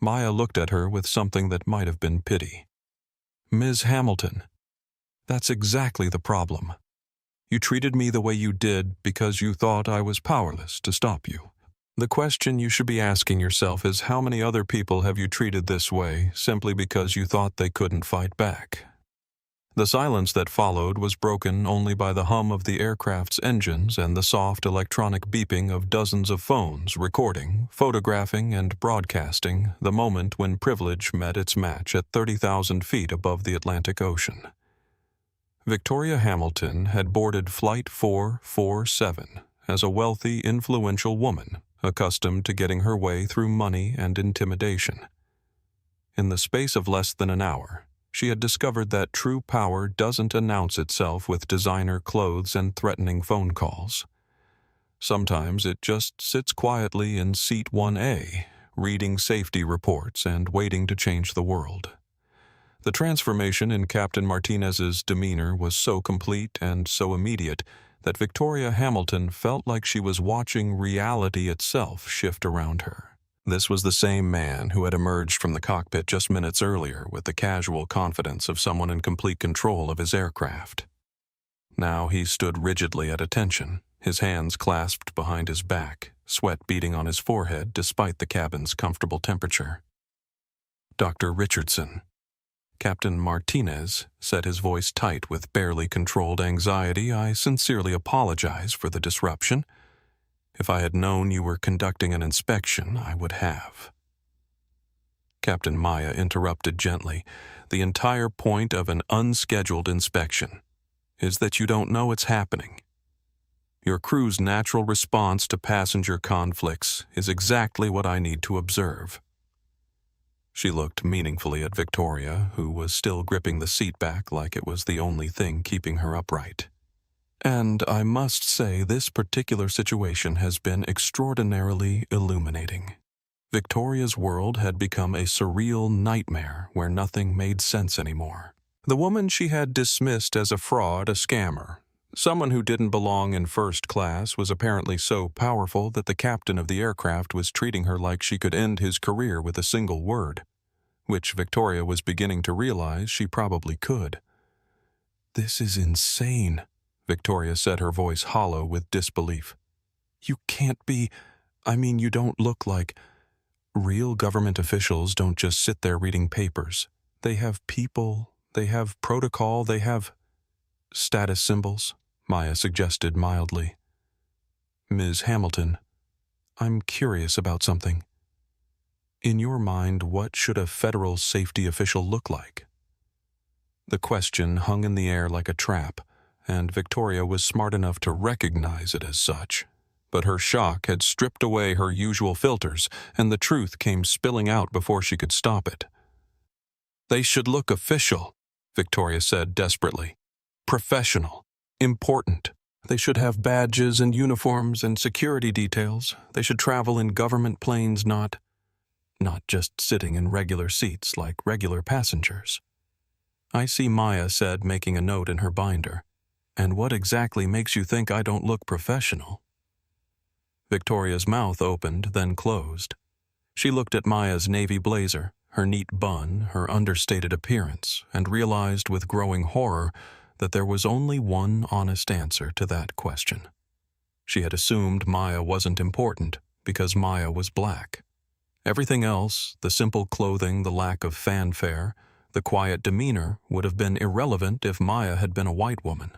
Maya looked at her with something that might have been pity. Ms. Hamilton, that's exactly the problem. You treated me the way you did because you thought I was powerless to stop you. The question you should be asking yourself is, how many other people have you treated this way simply because you thought they couldn't fight back? The silence that followed was broken only by the hum of the aircraft's engines and the soft electronic beeping of dozens of phones recording, photographing, and broadcasting the moment when privilege met its match at 30,000 feet above the Atlantic Ocean. Victoria Hamilton had boarded Flight 447 as a wealthy, influential woman accustomed to getting her way through money and intimidation. In the space of less than an hour, she had discovered that true power doesn't announce itself with designer clothes and threatening phone calls. Sometimes it just sits quietly in seat 1A, reading safety reports and waiting to change the world. The transformation in Captain Martinez's demeanor was so complete and so immediate that Victoria Hamilton felt like she was watching reality itself shift around her. This was the same man who had emerged from the cockpit just minutes earlier with the casual confidence of someone in complete control of his aircraft. Now he stood rigidly at attention, his hands clasped behind his back, sweat beading on his forehead despite the cabin's comfortable temperature. "Dr. Richardson." Captain Martinez said, his voice tight with barely controlled anxiety. "I sincerely apologize for the disruption. If I had known you were conducting an inspection, I would have." Captain Maya interrupted gently. "The entire point of an unscheduled inspection is that you don't know it's happening. Your crew's natural response to passenger conflicts is exactly what I need to observe." She looked meaningfully at Victoria, who was still gripping the seat back like it was the only thing keeping her upright. "And I must say this particular situation has been extraordinarily illuminating." Victoria's world had become a surreal nightmare where nothing made sense anymore. The woman she had dismissed as a fraud, a scammer, someone who didn't belong in first class, was apparently so powerful that the captain of the aircraft was treating her like she could end his career with a single word, which Victoria was beginning to realize she probably could. "This is insane," Victoria said, her voice hollow with disbelief. "You can't be... you don't look like... Real government officials don't just sit there reading papers. They have people, they have protocol, they have... status symbols," Maya suggested mildly. "Ms. Hamilton, I'm curious about something. In your mind, what should a federal safety official look like?" The question hung in the air like a trap, and Victoria was smart enough to recognize it as such. But her shock had stripped away her usual filters, and the truth came spilling out before she could stop it. "They should look official," Victoria said desperately. "Professional. Important. They should have badges and uniforms and security details. They should travel in government planes, not just sitting in regular seats like regular passengers." "I see," Maya said, making a note in her binder. "And what exactly makes you think I don't look professional?" Victoria's mouth opened, then closed. She looked at Maya's navy blazer, her neat bun, her understated appearance, and realized with growing horror that there was only one honest answer to that question. She had assumed Maya wasn't important because Maya was black. Everything else, the simple clothing, the lack of fanfare, the quiet demeanor, would have been irrelevant if Maya had been a white woman.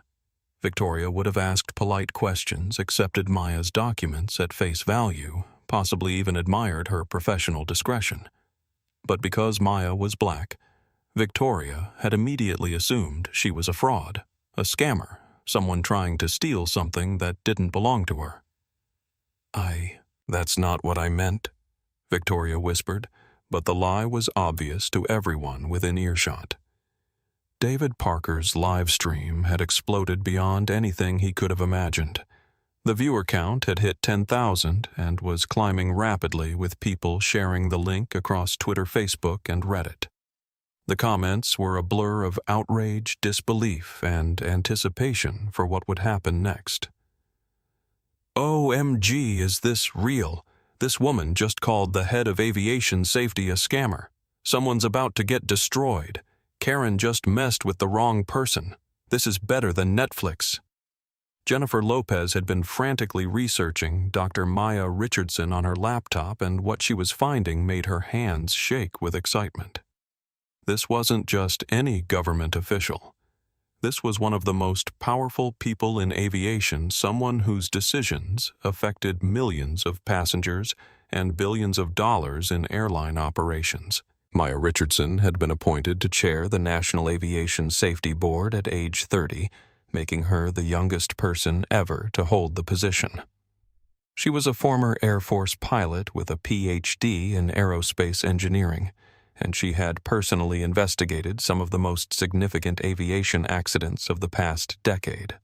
Victoria would have asked polite questions, accepted Maya's documents at face value, possibly even admired her professional discretion. But because Maya was black, Victoria had immediately assumed she was a fraud, a scammer, someone trying to steal something that didn't belong to her. That's not what I meant," Victoria whispered, but the lie was obvious to everyone within earshot. David Parker's live stream had exploded beyond anything he could have imagined. The viewer count had hit 10,000 and was climbing rapidly, with people sharing the link across Twitter, Facebook, and Reddit. The comments were a blur of outrage, disbelief, and anticipation for what would happen next. "OMG, is this real? This woman just called the head of aviation safety a scammer. Someone's about to get destroyed. Karen just messed with the wrong person. This is better than Netflix." Jennifer Lopez had been frantically researching Dr. Maya Richardson on her laptop, and what she was finding made her hands shake with excitement. This wasn't just any government official. This was one of the most powerful people in aviation, someone whose decisions affected millions of passengers and billions of dollars in airline operations. Maya Richardson had been appointed to chair the National Aviation Safety Board at age 30, making her the youngest person ever to hold the position. She was a former Air Force pilot with a PhD in aerospace engineering, and she had personally investigated some of the most significant aviation accidents of the past decade.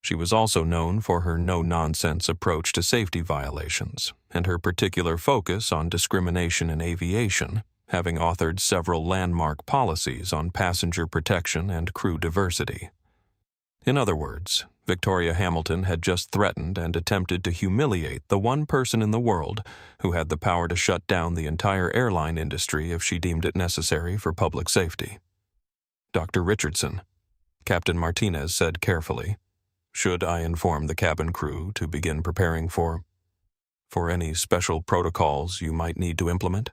She was also known for her no-nonsense approach to safety violations and her particular focus on discrimination in aviation, having authored several landmark policies on passenger protection and crew diversity. In other words, Victoria Hamilton had just threatened and attempted to humiliate the one person in the world who had the power to shut down the entire airline industry if she deemed it necessary for public safety. "Dr. Richardson," Captain Martinez said carefully, "should I inform the cabin crew to begin preparing for any special protocols you might need to implement?"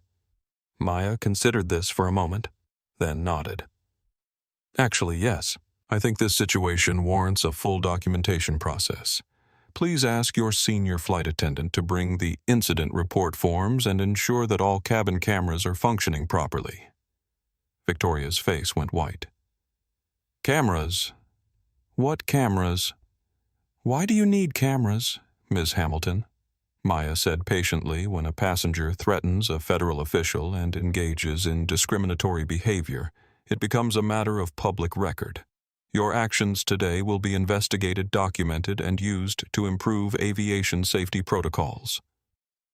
Maya considered this for a moment, then nodded. "Actually, yes. I think this situation warrants a full documentation process. Please ask your senior flight attendant to bring the incident report forms and ensure that all cabin cameras are functioning properly." Victoria's face went white. "Cameras? What cameras? Why do you need cameras, Ms. Hamilton?" Maya said patiently. "When a passenger threatens a federal official and engages in discriminatory behavior, it becomes a matter of public record. Your actions today will be investigated, documented, and used to improve aviation safety protocols."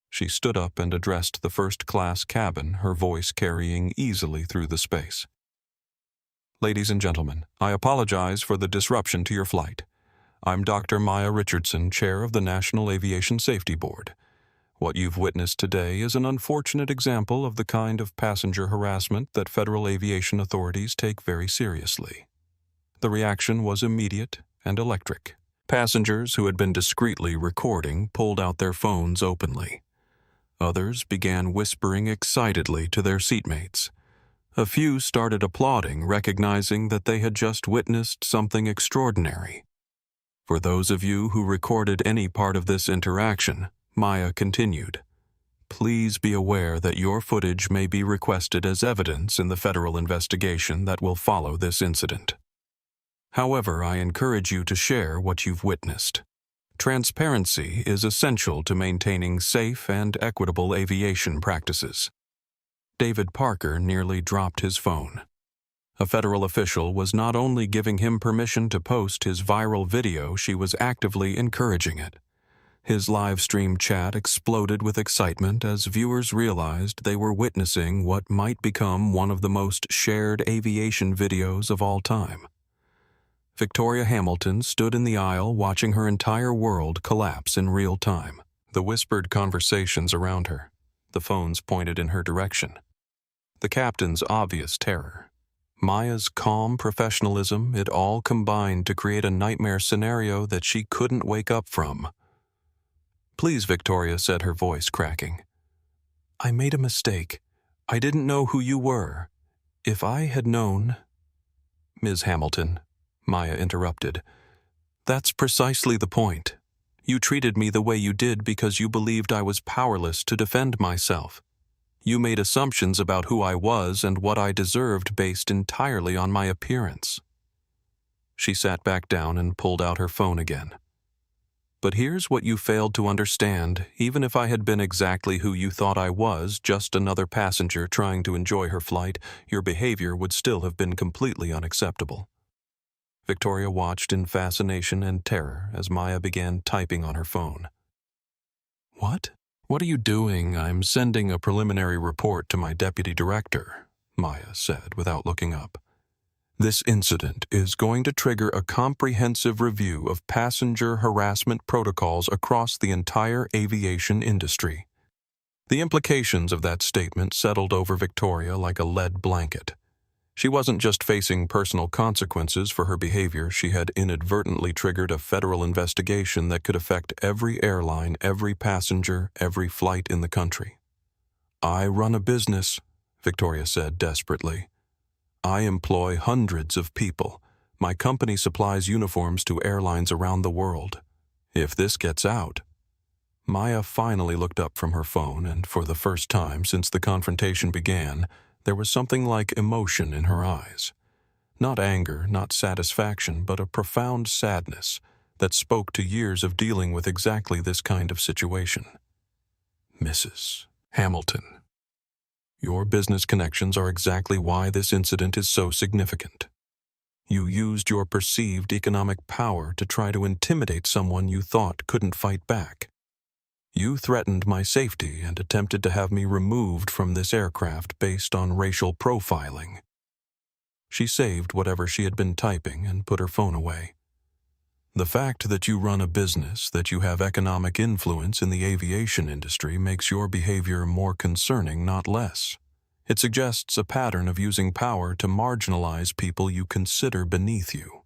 She stood up and addressed the first-class cabin, her voice carrying easily through the space. "Ladies and gentlemen, I apologize for the disruption to your flight. I'm Dr. Maya Richardson, chair of the National Aviation Safety Board. What you've witnessed today is an unfortunate example of the kind of passenger harassment that federal aviation authorities take very seriously." The reaction was immediate and electric. Passengers who had been discreetly recording pulled out their phones openly. Others began whispering excitedly to their seatmates. A few started applauding, recognizing that they had just witnessed something extraordinary. "For those of you who recorded any part of this interaction," Maya continued, "please be aware that your footage may be requested as evidence in the federal investigation that will follow this incident. However, I encourage you to share what you've witnessed. Transparency is essential to maintaining safe and equitable aviation practices." David Parker nearly dropped his phone. A federal official was not only giving him permission to post his viral video, she was actively encouraging it. His live stream chat exploded with excitement as viewers realized they were witnessing what might become one of the most shared aviation videos of all time. Victoria Hamilton stood in the aisle watching her entire world collapse in real time. The whispered conversations around her, the phones pointed in her direction. The captain's obvious terror, Maya's calm professionalism, it all combined to create a nightmare scenario that she couldn't wake up from. "Please," Victoria said, her voice cracking. "I made a mistake. I didn't know who you were. If I had known—" "Ms. Hamilton," Maya interrupted, "that's precisely the point. You treated me the way you did because you believed I was powerless to defend myself. You made assumptions about who I was and what I deserved based entirely on my appearance." She sat back down and pulled out her phone again. "But here's what you failed to understand. Even if I had been exactly who you thought I was, just another passenger trying to enjoy her flight, your behavior would still have been completely unacceptable." Victoria watched in fascination and terror as Maya began typing on her phone. "What? What are you doing? I'm sending a preliminary report to my deputy director," Maya said without looking up. "This incident is going to trigger a comprehensive review of passenger harassment protocols across the entire aviation industry." The implications of that statement settled over Victoria like a lead blanket. She wasn't just facing personal consequences for her behavior, she had inadvertently triggered a federal investigation that could affect every airline, every passenger, every flight in the country. "I run a business," Victoria said desperately. "I employ hundreds of people. My company supplies uniforms to airlines around the world. If this gets out—" Maya finally looked up from her phone, and for the first time since the confrontation began, there was something like emotion in her eyes. Not anger, not satisfaction, but a profound sadness, that spoke to years of dealing with exactly this kind of situation. Mrs. Hamilton, your business connections are exactly why this incident is so significant. You used your perceived economic power to try to intimidate someone you thought couldn't fight back. You threatened my safety and attempted to have me removed from this aircraft based on racial profiling. She saved whatever she had been typing and put her phone away. The fact that you run a business, that you have economic influence in the aviation industry makes your behavior more concerning, not less. It suggests a pattern of using power to marginalize people you consider beneath you.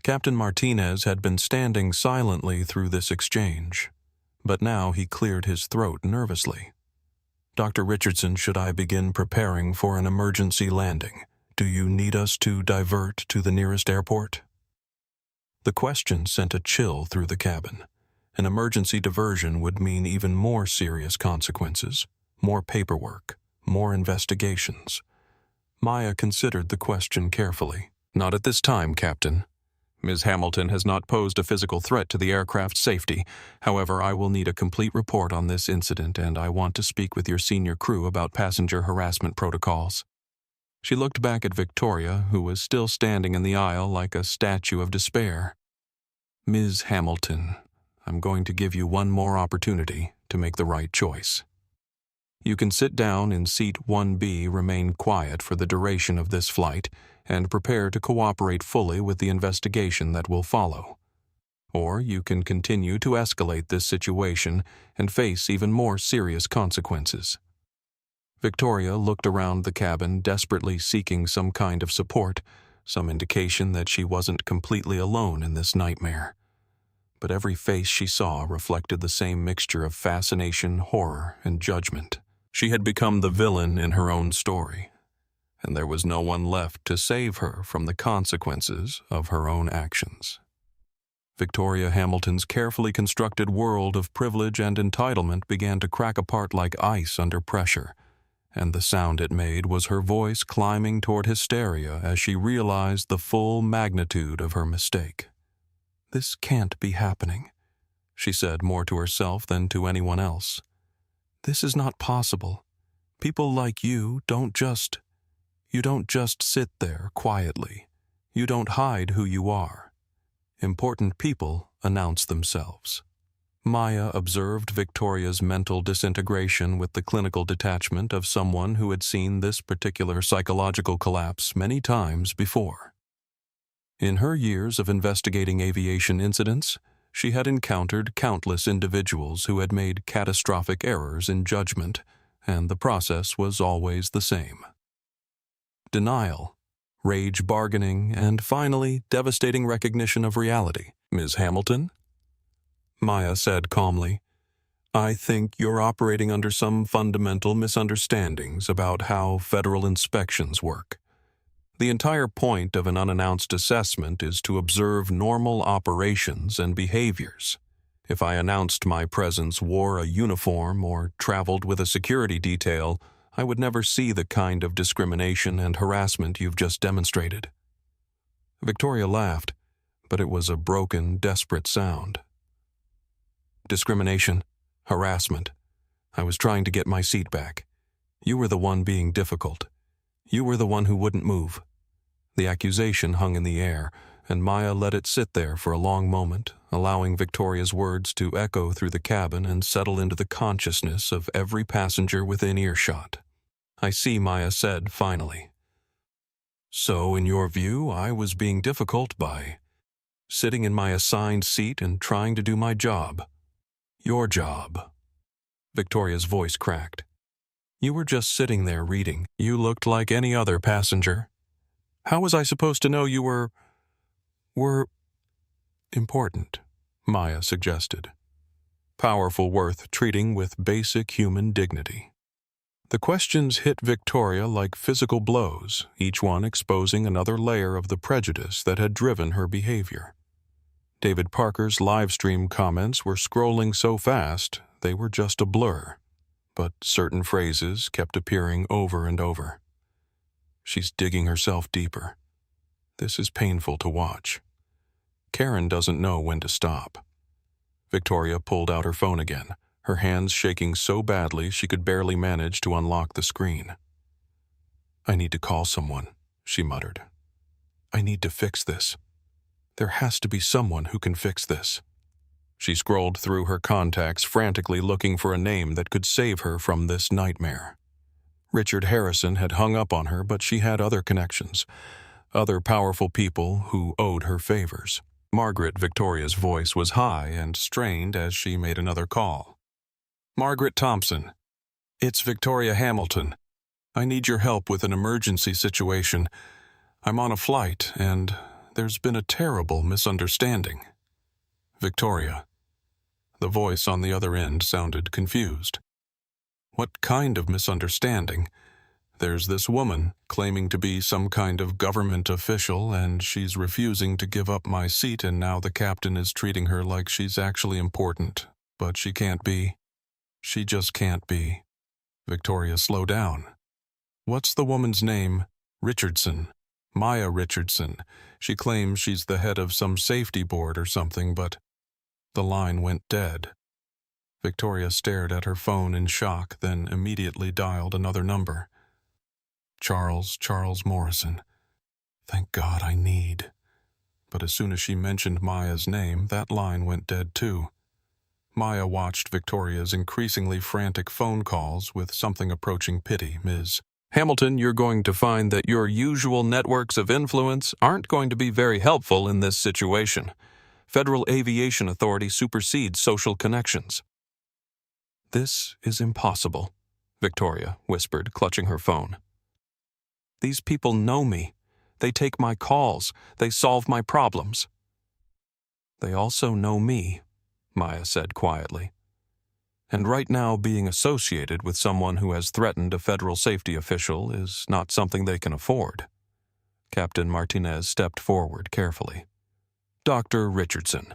Captain Martinez had been standing silently through this exchange, but now he cleared his throat nervously. Dr. Richardson, should I begin preparing for an emergency landing? Do you need us to divert to the nearest airport? The question sent a chill through the cabin. An emergency diversion would mean even more serious consequences, more paperwork, more investigations. Maya considered the question carefully. Not at this time, Captain. Ms. Hamilton has not posed a physical threat to the aircraft's safety. However, I will need a complete report on this incident, and I want to speak with your senior crew about passenger harassment protocols. She looked back at Victoria, who was still standing in the aisle like a statue of despair. Ms. Hamilton, I'm going to give you one more opportunity to make the right choice. You can sit down in seat 1B, remain quiet for the duration of this flight, and prepare to cooperate fully with the investigation that will follow. Or you can continue to escalate this situation and face even more serious consequences. Victoria looked around the cabin, desperately seeking some kind of support, some indication that she wasn't completely alone in this nightmare. But every face she saw reflected the same mixture of fascination, horror, and judgment. She had become the villain in her own story, and there was no one left to save her from the consequences of her own actions. Victoria Hamilton's carefully constructed world of privilege and entitlement began to crack apart like ice under pressure, and the sound it made was her voice climbing toward hysteria as she realized the full magnitude of her mistake. This can't be happening, she said more to herself than to anyone else. This is not possible. People like you don't just sit there quietly. You don't hide who you are. Important people announce themselves. Maya observed Victoria's mental disintegration with the clinical detachment of someone who had seen this particular psychological collapse many times before. In her years of investigating aviation incidents, she had encountered countless individuals who had made catastrophic errors in judgment, and the process was always the same. Denial, rage bargaining, and finally, devastating recognition of reality. Ms. Hamilton? Maya said calmly, I think you're operating under some fundamental misunderstandings about how federal inspections work. The entire point of an unannounced assessment is to observe normal operations and behaviors. If I announced my presence, wore a uniform, or traveled with a security detail, I would never see the kind of discrimination and harassment you've just demonstrated. Victoria laughed, but it was a broken, desperate sound. Discrimination, harassment. I was trying to get my seat back. You were the one being difficult. You were the one who wouldn't move. The accusation hung in the air, and Maya let it sit there for a long moment, allowing Victoria's words to echo through the cabin and settle into the consciousness of every passenger within earshot. I see, Maya said finally. So, in your view, I was being difficult by sitting in my assigned seat and trying to do my job. Your job. Victoria's voice cracked. You were just sitting there reading. You looked like any other passenger. How was I supposed to know you were important? Maya suggested. Powerful, worth treating with basic human dignity. The questions hit Victoria like physical blows, each one exposing another layer of the prejudice that had driven her behavior. David Parker's livestream comments were scrolling so fast they were just a blur, but certain phrases kept appearing over and over. She's digging herself deeper. This is painful to watch. Karen doesn't know when to stop. Victoria pulled out her phone again, her hands shaking so badly she could barely manage to unlock the screen. "I need to call someone," she muttered. "I need to fix this. There has to be someone who can fix this." She scrolled through her contacts, frantically looking for a name that could save her from this nightmare. Richard Harrison had hung up on her, but she had other connections, other powerful people who owed her favors. Margaret Victoria's voice was high and strained as she made another call. "Margaret Thompson, it's Victoria Hamilton. I need your help with an emergency situation. I'm on a flight, and there's been a terrible misunderstanding." "Victoria." The voice on the other end sounded confused. "What kind of misunderstanding? There's this woman claiming to be some kind of government official, and she's refusing to give up my seat, and now the captain is treating her like she's actually important. But she can't be. She just can't be." "Victoria, slow down. What's the woman's name?" "Richardson. Maya Richardson. She claims she's the head of some safety board or something, but..." The line went dead. Victoria stared at her phone in shock, then immediately dialed another number. Charles Morrison. Thank God, I need. But as soon as she mentioned Maya's name, that line went dead too. Maya watched Victoria's increasingly frantic phone calls with something approaching pity. "Ms. Hamilton, you're going to find that your usual networks of influence aren't going to be very helpful in this situation. Federal Aviation Authority supersedes social connections." "This is impossible," Victoria whispered, clutching her phone. "These people know me. They take my calls. They solve my problems." "They also know me," Maya said quietly. "And right now being associated with someone who has threatened a federal safety official is not something they can afford." Captain Martinez stepped forward carefully. "Dr. Richardson,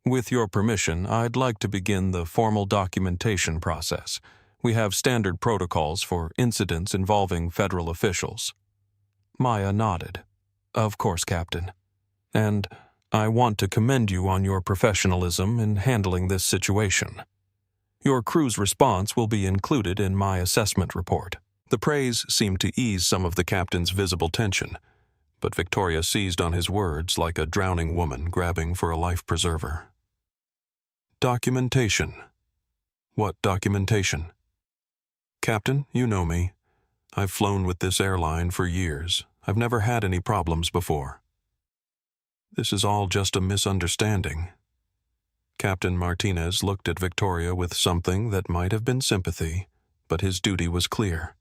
with your permission, I'd like to begin the formal documentation process. We have standard protocols for incidents involving federal officials." Maya nodded. "Of course, Captain. And I want to commend you on your professionalism in handling this situation. Your crew's response will be included in my assessment report." The praise seemed to ease some of the captain's visible tension, but Victoria seized on his words like a drowning woman grabbing for a life preserver. "Documentation." "What documentation?" "Captain, you know me. I've flown with this airline for years. I've never had any problems before. This is all just a misunderstanding." Captain Martinez looked at Victoria with something that might have been sympathy, but his duty was clear.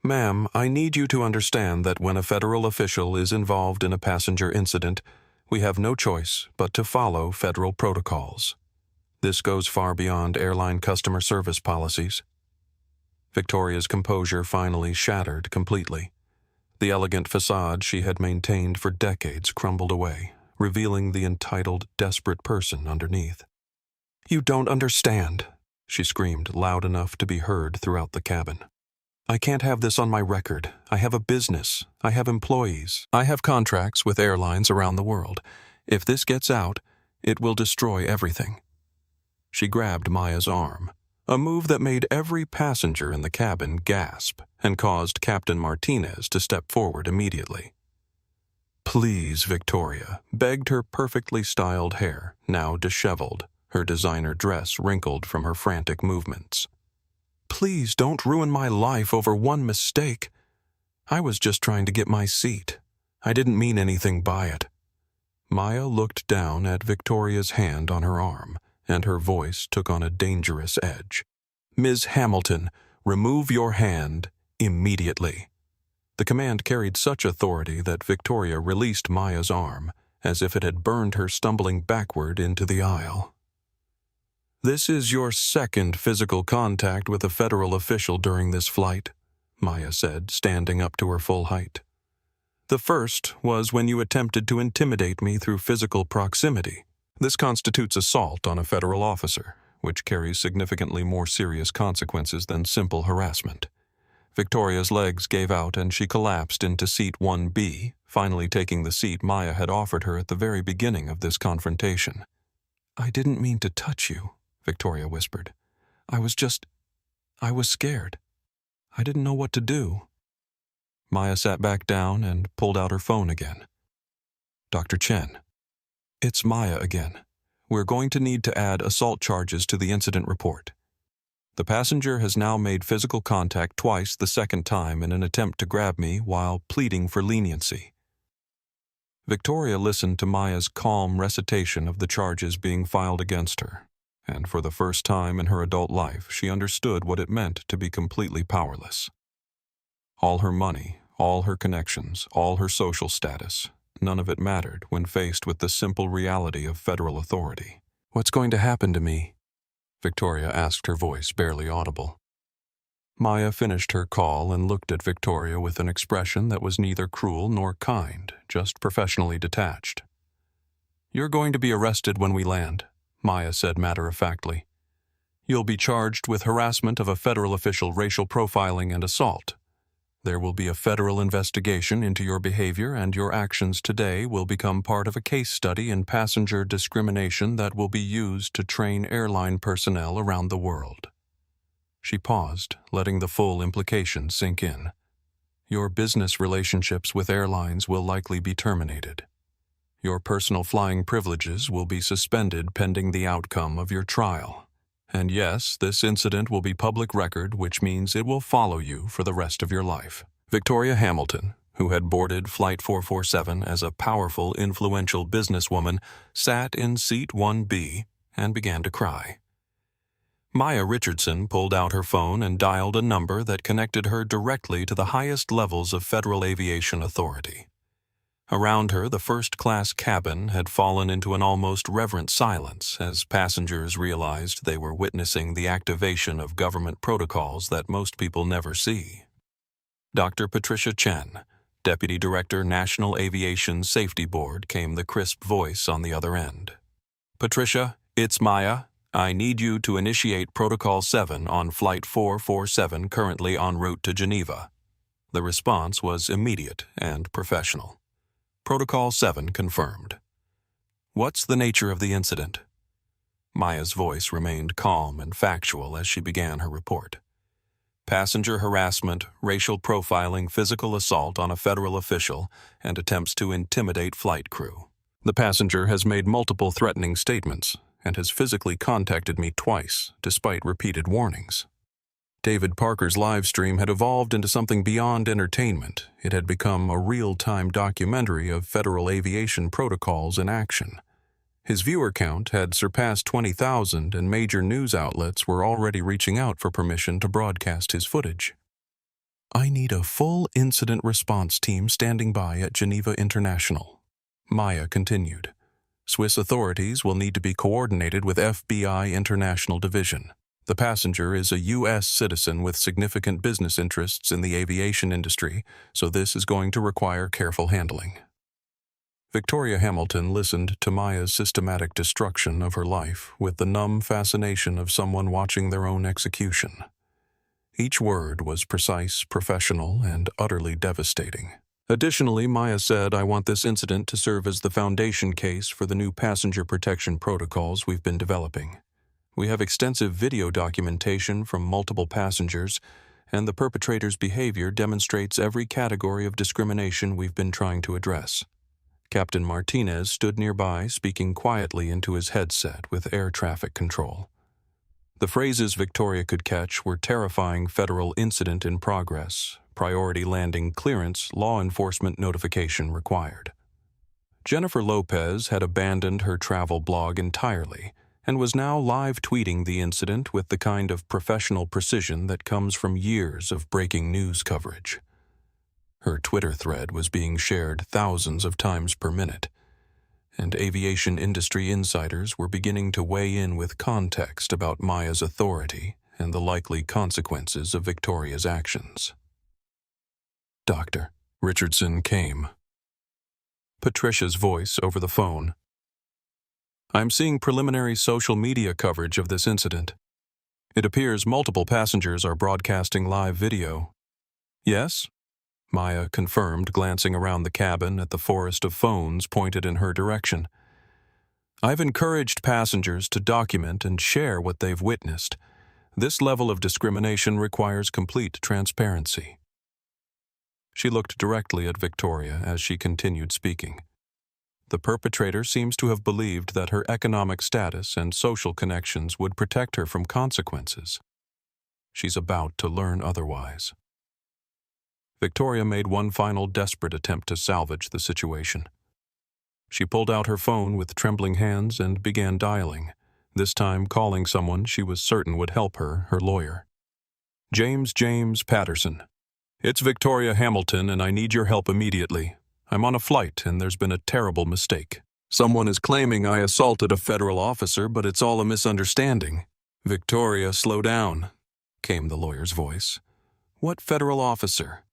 "Ma'am, I need you to understand that when a federal official is involved in a passenger incident, we have no choice but to follow federal protocols. This goes far beyond airline customer service policies." Victoria's composure finally shattered completely. The elegant facade she had maintained for decades crumbled away, revealing the entitled, desperate person underneath. "You don't understand," she screamed loud enough to be heard throughout the cabin. "I can't have this on my record. I have a business. I have employees. I have contracts with airlines around the world. If this gets out, it will destroy everything." She grabbed Maya's arm, a move that made every passenger in the cabin gasp and caused Captain Martinez to step forward immediately. "Please, Victoria," begged her perfectly styled hair, now disheveled, her designer dress wrinkled from her frantic movements. "Please don't ruin my life over one mistake. I was just trying to get my seat. I didn't mean anything by it." Maya looked down at Victoria's hand on her arm, and her voice took on a dangerous edge. "Ms. Hamilton, remove your hand immediately." The command carried such authority that Victoria released Maya's arm, as if it had burned her stumbling backward into the aisle. "This is your second physical contact with a federal official during this flight," Maya said, standing up to her full height. "The first was when you attempted to intimidate me through physical proximity. This constitutes assault on a federal officer, which carries significantly more serious consequences than simple harassment." Victoria's legs gave out and she collapsed into seat 1B, finally taking the seat Maya had offered her at the very beginning of this confrontation. "I didn't mean to touch you," Victoria whispered. I was scared. I didn't know what to do." Maya sat back down and pulled out her phone again. "Dr. Chen, it's Maya again. We're going to need to add assault charges to the incident report. The passenger has now made physical contact twice the second time in an attempt to grab me while pleading for leniency." Victoria listened to Maya's calm recitation of the charges being filed against her, and for the first time in her adult life, she understood what it meant to be completely powerless. All her money, all her connections, all her social status, none of it mattered when faced with the simple reality of federal authority. "What's going to happen to me?" Victoria asked, her voice barely audible. Maya finished her call and looked at Victoria with an expression that was neither cruel nor kind, just professionally detached. "You're going to be arrested when we land," Maya said matter-of-factly. "You'll be charged with harassment of a federal official, racial profiling, and assault. There will be a federal investigation into your behavior, and your actions today will become part of a case study in passenger discrimination that will be used to train airline personnel around the world." She paused, letting the full implication sink in. "Your business relationships with airlines will likely be terminated. Your personal flying privileges will be suspended pending the outcome of your trial. And yes, this incident will be public record, which means it will follow you for the rest of your life." Victoria Hamilton, who had boarded Flight 447 as a powerful, influential businesswoman, sat in Seat 1B and began to cry. Maya Richardson pulled out her phone and dialed a number that connected her directly to the highest levels of Federal Aviation Authority. Around her, the first-class cabin had fallen into an almost reverent silence as passengers realized they were witnessing the activation of government protocols that most people never see. Dr. Patricia Chen, Deputy Director, National Aviation Safety Board, came the crisp voice on the other end. "Patricia, it's Maya. I need you to initiate Protocol 7 on Flight 447 currently en route to Geneva." The response was immediate and professional. "Protocol 7 confirmed." "What's the nature of the incident?" Maya's voice remained calm and factual as she began her report. "Passenger harassment, racial profiling, physical assault on a federal official, and attempts to intimidate flight crew. The passenger has made multiple threatening statements and has physically contacted me twice, despite repeated warnings." David Parker's live stream had evolved into something beyond entertainment. It had become a real-time documentary of federal aviation protocols in action. His viewer count had surpassed 20,000, and major news outlets were already reaching out for permission to broadcast his footage. "I need a full incident response team standing by at Geneva International," Maya continued. "Swiss authorities will need to be coordinated with FBI International Division. The passenger is a U.S. citizen with significant business interests in the aviation industry, so this is going to require careful handling." Victoria Hamilton listened to Maya's systematic destruction of her life with the numb fascination of someone watching their own execution. Each word was precise, professional, and utterly devastating. Additionally, Maya said, "I want this incident to serve as the foundation case for the new passenger protection protocols we've been developing. We have extensive video documentation from multiple passengers, and the perpetrator's behavior demonstrates every category of discrimination we've been trying to address." Captain Martinez stood nearby, speaking quietly into his headset with air traffic control. The phrases Victoria could catch were terrifying federal incident in progress, priority landing clearance, law enforcement notification required. Jennifer Lopez had abandoned her travel blog entirely and was now live tweeting the incident with the kind of professional precision that comes from years of breaking news coverage. Her Twitter thread was being shared thousands of times per minute, and aviation industry insiders were beginning to weigh in with context about Maya's authority and the likely consequences of Victoria's actions. "Dr. Richardson came." Patricia's voice over the phone. "I'm seeing preliminary social media coverage of this incident. It appears multiple passengers are broadcasting live video." "Yes?" Maya confirmed, glancing around the cabin at the forest of phones pointed in her direction. I've encouraged passengers to document and share what they've witnessed. This level of discrimination requires complete transparency. She looked directly at Victoria as she continued speaking. The perpetrator seems to have believed that her economic status and social connections would protect her from consequences. She's about to learn otherwise. Victoria made one final desperate attempt to salvage the situation. She pulled out her phone with trembling hands and began dialing, this time calling someone she was certain would help her lawyer. James Patterson. It's Victoria Hamilton, and I need your help immediately. I'm on a flight, and there's been a terrible mistake. Someone is claiming I assaulted a federal officer, but it's all a misunderstanding. Victoria, slow down, came the lawyer's voice. What federal officer?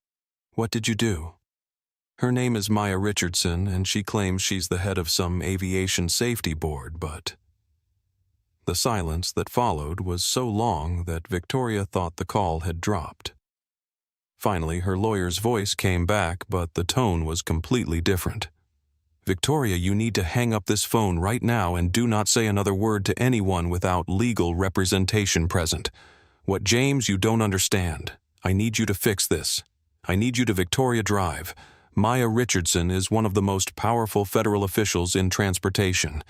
What did you do? Her name is Maya Richardson, and she claims she's the head of some aviation safety board, but... The silence that followed was so long that Victoria thought the call had dropped. Finally, her lawyer's voice came back, but the tone was completely different. Victoria, you need to hang up this phone right now and do not say another word to anyone without legal representation present. What, James, you don't understand. I need you to fix this. I need you to Victoria Drive. Maya Richardson is one of the most powerful federal officials in transportation.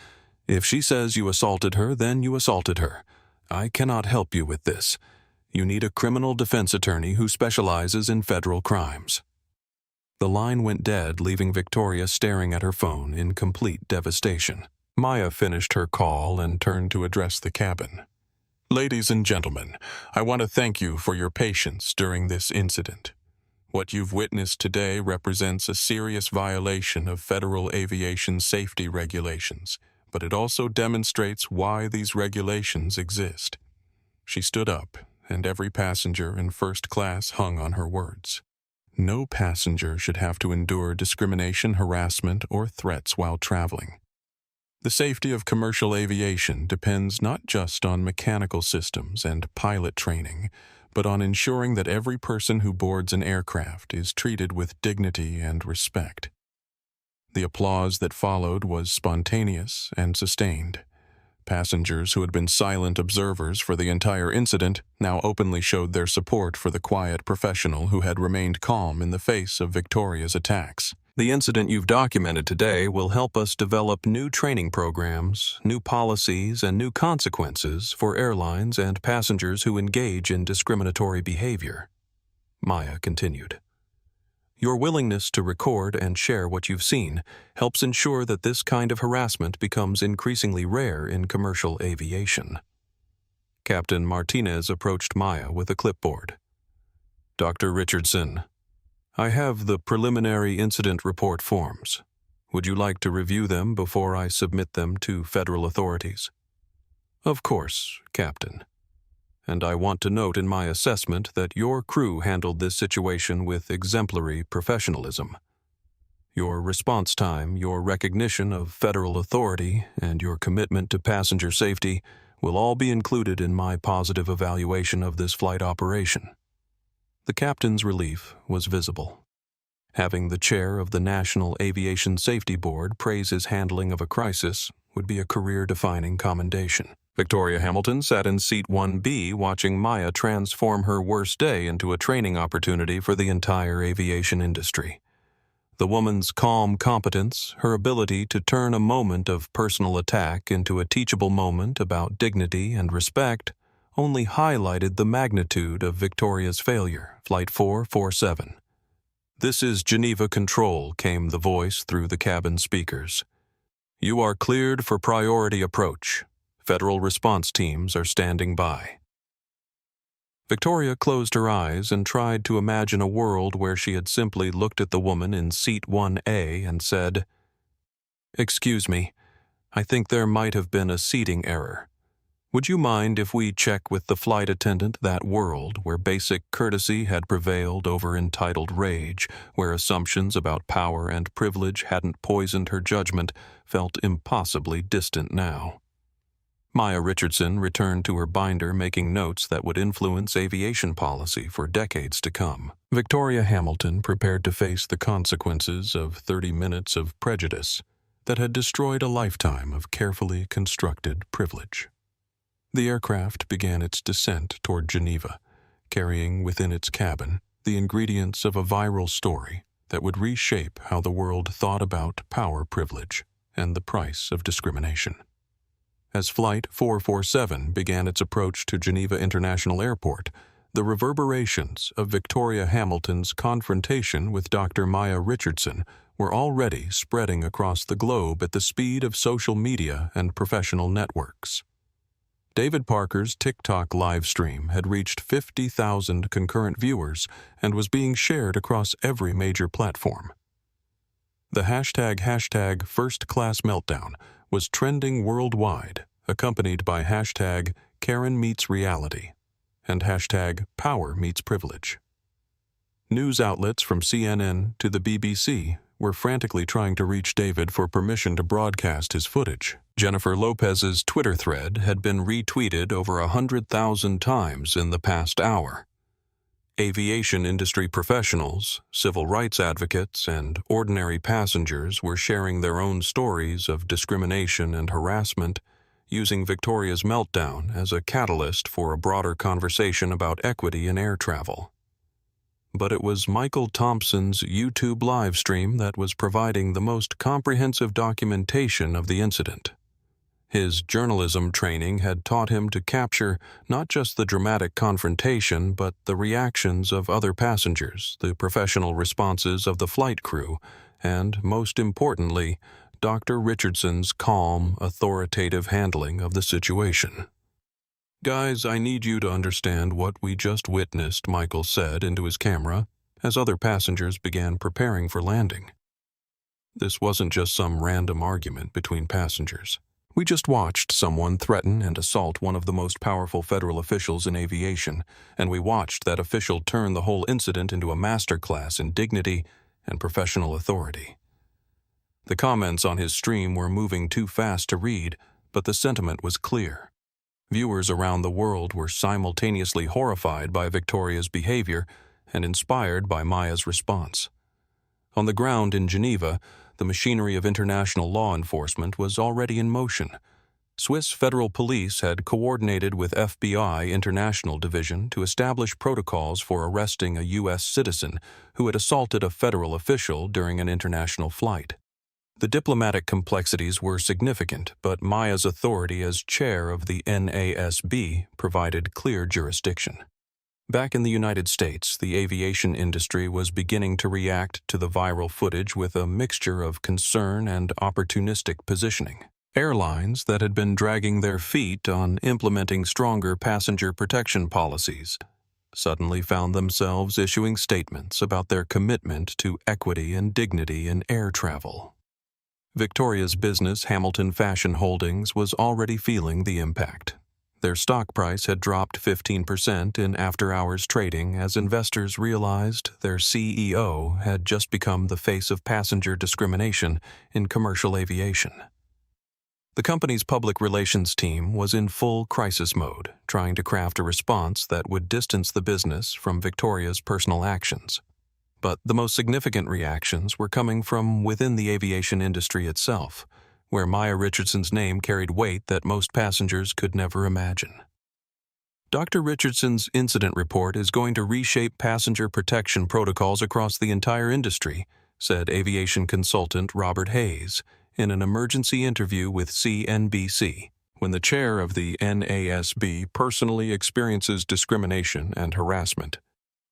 If she says you assaulted her, then you assaulted her. I cannot help you with this. You need a criminal defense attorney who specializes in federal crimes. The line went dead, leaving Victoria staring at her phone in complete devastation. Maya finished her call and turned to address the cabin. Ladies and gentlemen, I want to thank you for your patience during this incident. What you've witnessed today represents a serious violation of federal aviation safety regulations, but it also demonstrates why these regulations exist. She stood up, and every passenger in first class hung on her words. No passenger should have to endure discrimination, harassment, or threats while traveling. The safety of commercial aviation depends not just on mechanical systems and pilot training, but on ensuring that every person who boards an aircraft is treated with dignity and respect. The applause that followed was spontaneous and sustained. Passengers who had been silent observers for the entire incident now openly showed their support for the quiet professional who had remained calm in the face of Victoria's attacks. The incident you've documented today will help us develop new training programs, new policies, and new consequences for airlines and passengers who engage in discriminatory behavior. Maya continued. Your willingness to record and share what you've seen helps ensure that this kind of harassment becomes increasingly rare in commercial aviation. Captain Martinez approached Maya with a clipboard. Dr. Richardson, I have the preliminary incident report forms. Would you like to review them before I submit them to federal authorities? Of course, Captain. And I want to note in my assessment that your crew handled this situation with exemplary professionalism. Your response time, your recognition of federal authority, and your commitment to passenger safety will all be included in my positive evaluation of this flight operation. The captain's relief was visible. Having the chair of the National Aviation Safety Board praise his handling of a crisis would be a career-defining commendation. Victoria Hamilton sat in seat 1B watching Maya transform her worst day into a training opportunity for the entire aviation industry. The woman's calm competence, her ability to turn a moment of personal attack into a teachable moment about dignity and respect, only highlighted the magnitude of Victoria's failure. Flight 447. This is Geneva Control, came the voice through the cabin speakers. You are cleared for priority approach. Federal response teams are standing by. Victoria closed her eyes and tried to imagine a world where she had simply looked at the woman in seat 1A and said, Excuse me, I think there might have been a seating error. Would you mind if we check with the flight attendant that world where basic courtesy had prevailed over entitled rage, where assumptions about power and privilege hadn't poisoned her judgment, felt impossibly distant now? Maya Richardson returned to her binder, making notes that would influence aviation policy for decades to come. Victoria Hamilton prepared to face the consequences of 30 minutes of prejudice that had destroyed a lifetime of carefully constructed privilege. The aircraft began its descent toward Geneva, carrying within its cabin the ingredients of a viral story that would reshape how the world thought about power privilege and the price of discrimination. As Flight 447 began its approach to Geneva International Airport, the reverberations of Victoria Hamilton's confrontation with Dr. Maya Richardson were already spreading across the globe at the speed of social media and professional networks. David Parker's TikTok livestream had reached 50,000 concurrent viewers and was being shared across every major platform. The hashtag First Class Meltdown was trending worldwide, accompanied by hashtag Karen Meets Reality and hashtag Power Meets Privilege. News outlets from CNN to the BBC were frantically trying to reach David for permission to broadcast his footage. Jennifer Lopez's Twitter thread had been retweeted over 100,000 times in the past hour. Aviation industry professionals, civil rights advocates, and ordinary passengers were sharing their own stories of discrimination and harassment, using Victoria's meltdown as a catalyst for a broader conversation about equity in air travel. But it was Michael Thompson's YouTube livestream that was providing the most comprehensive documentation of the incident. His journalism training had taught him to capture not just the dramatic confrontation, but the reactions of other passengers, the professional responses of the flight crew, and, most importantly, Dr. Richardson's calm, authoritative handling of the situation. "Guys, I need you to understand what we just witnessed," Michael said into his camera as other passengers began preparing for landing. This wasn't just some random argument between passengers. We just watched someone threaten and assault one of the most powerful federal officials in aviation, and we watched that official turn the whole incident into a masterclass in dignity and professional authority. The comments on his stream were moving too fast to read, but the sentiment was clear. Viewers around the world were simultaneously horrified by Victoria's behavior and inspired by Maya's response. On the ground in Geneva, the machinery of international law enforcement was already in motion. Swiss federal police had coordinated with FBI International Division to establish protocols for arresting a U.S. citizen who had assaulted a federal official during an international flight. The diplomatic complexities were significant, but Maya's authority as chair of the NASB provided clear jurisdiction. Back in the United States, the aviation industry was beginning to react to the viral footage with a mixture of concern and opportunistic positioning. Airlines that had been dragging their feet on implementing stronger passenger protection policies suddenly found themselves issuing statements about their commitment to equity and dignity in air travel. Victoria's business, Hamilton Fashion Holdings, was already feeling the impact. Their stock price had dropped 15% in after-hours trading as investors realized their CEO had just become the face of passenger discrimination in commercial aviation. The company's public relations team was in full crisis mode, trying to craft a response that would distance the business from Victoria's personal actions. But the most significant reactions were coming from within the aviation industry itself, where Maya Richardson's name carried weight that most passengers could never imagine. Dr. Richardson's incident report is going to reshape passenger protection protocols across the entire industry, said aviation consultant Robert Hayes in an emergency interview with CNBC. When the chair of the NASB personally experiences discrimination and harassment,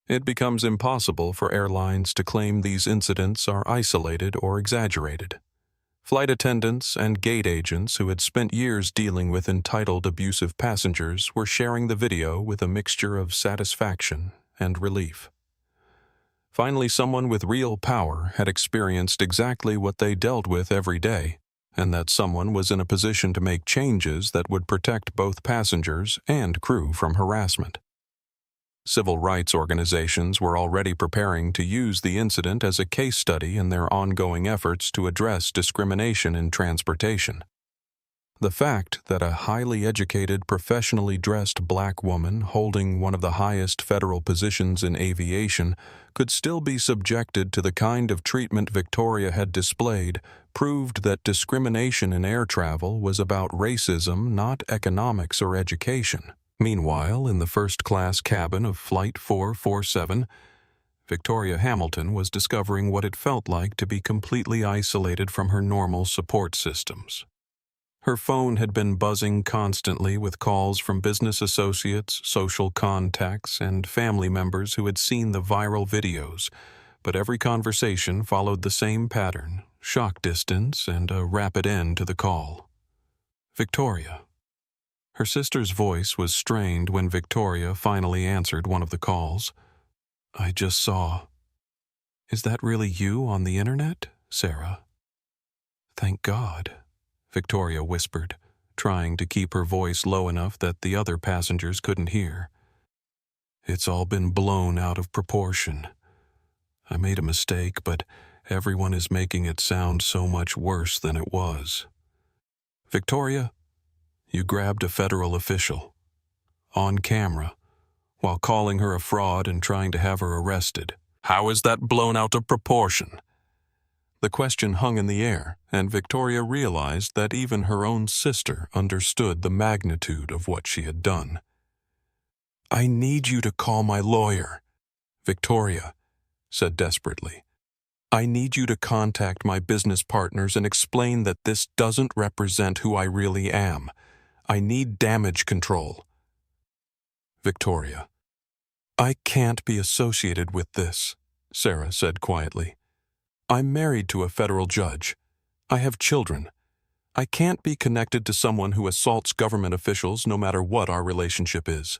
it becomes impossible for airlines to claim these incidents are isolated or exaggerated. Flight attendants and gate agents who had spent years dealing with entitled abusive passengers were sharing the video with a mixture of satisfaction and relief. Finally, someone with real power had experienced exactly what they dealt with every day, and that someone was in a position to make changes that would protect both passengers and crew from harassment. Civil rights organizations were already preparing to use the incident as a case study in their ongoing efforts to address discrimination in transportation. The fact that a highly educated, professionally dressed black woman holding one of the highest federal positions in aviation could still be subjected to the kind of treatment Victoria had displayed proved that discrimination in air travel was about racism, not economics or education. Meanwhile, in the first-class cabin of Flight 447, Victoria Hamilton was discovering what it felt like to be completely isolated from her normal support systems. Her phone had been buzzing constantly with calls from business associates, social contacts, and family members who had seen the viral videos, but every conversation followed the same pattern: shock distance and a rapid end to the call. Victoria. Her sister's voice was strained when Victoria finally answered one of the calls. "I just saw." "Is that really you on the internet, Sarah?" "Thank God," Victoria whispered, trying to keep her voice low enough that the other passengers couldn't hear. "It's all been blown out of proportion. I made a mistake, but everyone is making it sound so much worse than it was." "Victoria, you grabbed a federal official, on camera, while calling her a fraud and trying to have her arrested. How is that blown out of proportion?" The question hung in the air, and Victoria realized that even her own sister understood the magnitude of what she had done. "I need you to call my lawyer," Victoria said desperately. "I need you to contact my business partners and explain that this doesn't represent who I really am. I need damage control." Victoria. "I can't be associated with this," Sarah said quietly. "I'm married to a federal judge. I have children. I can't be connected to someone who assaults government officials no matter what our relationship is."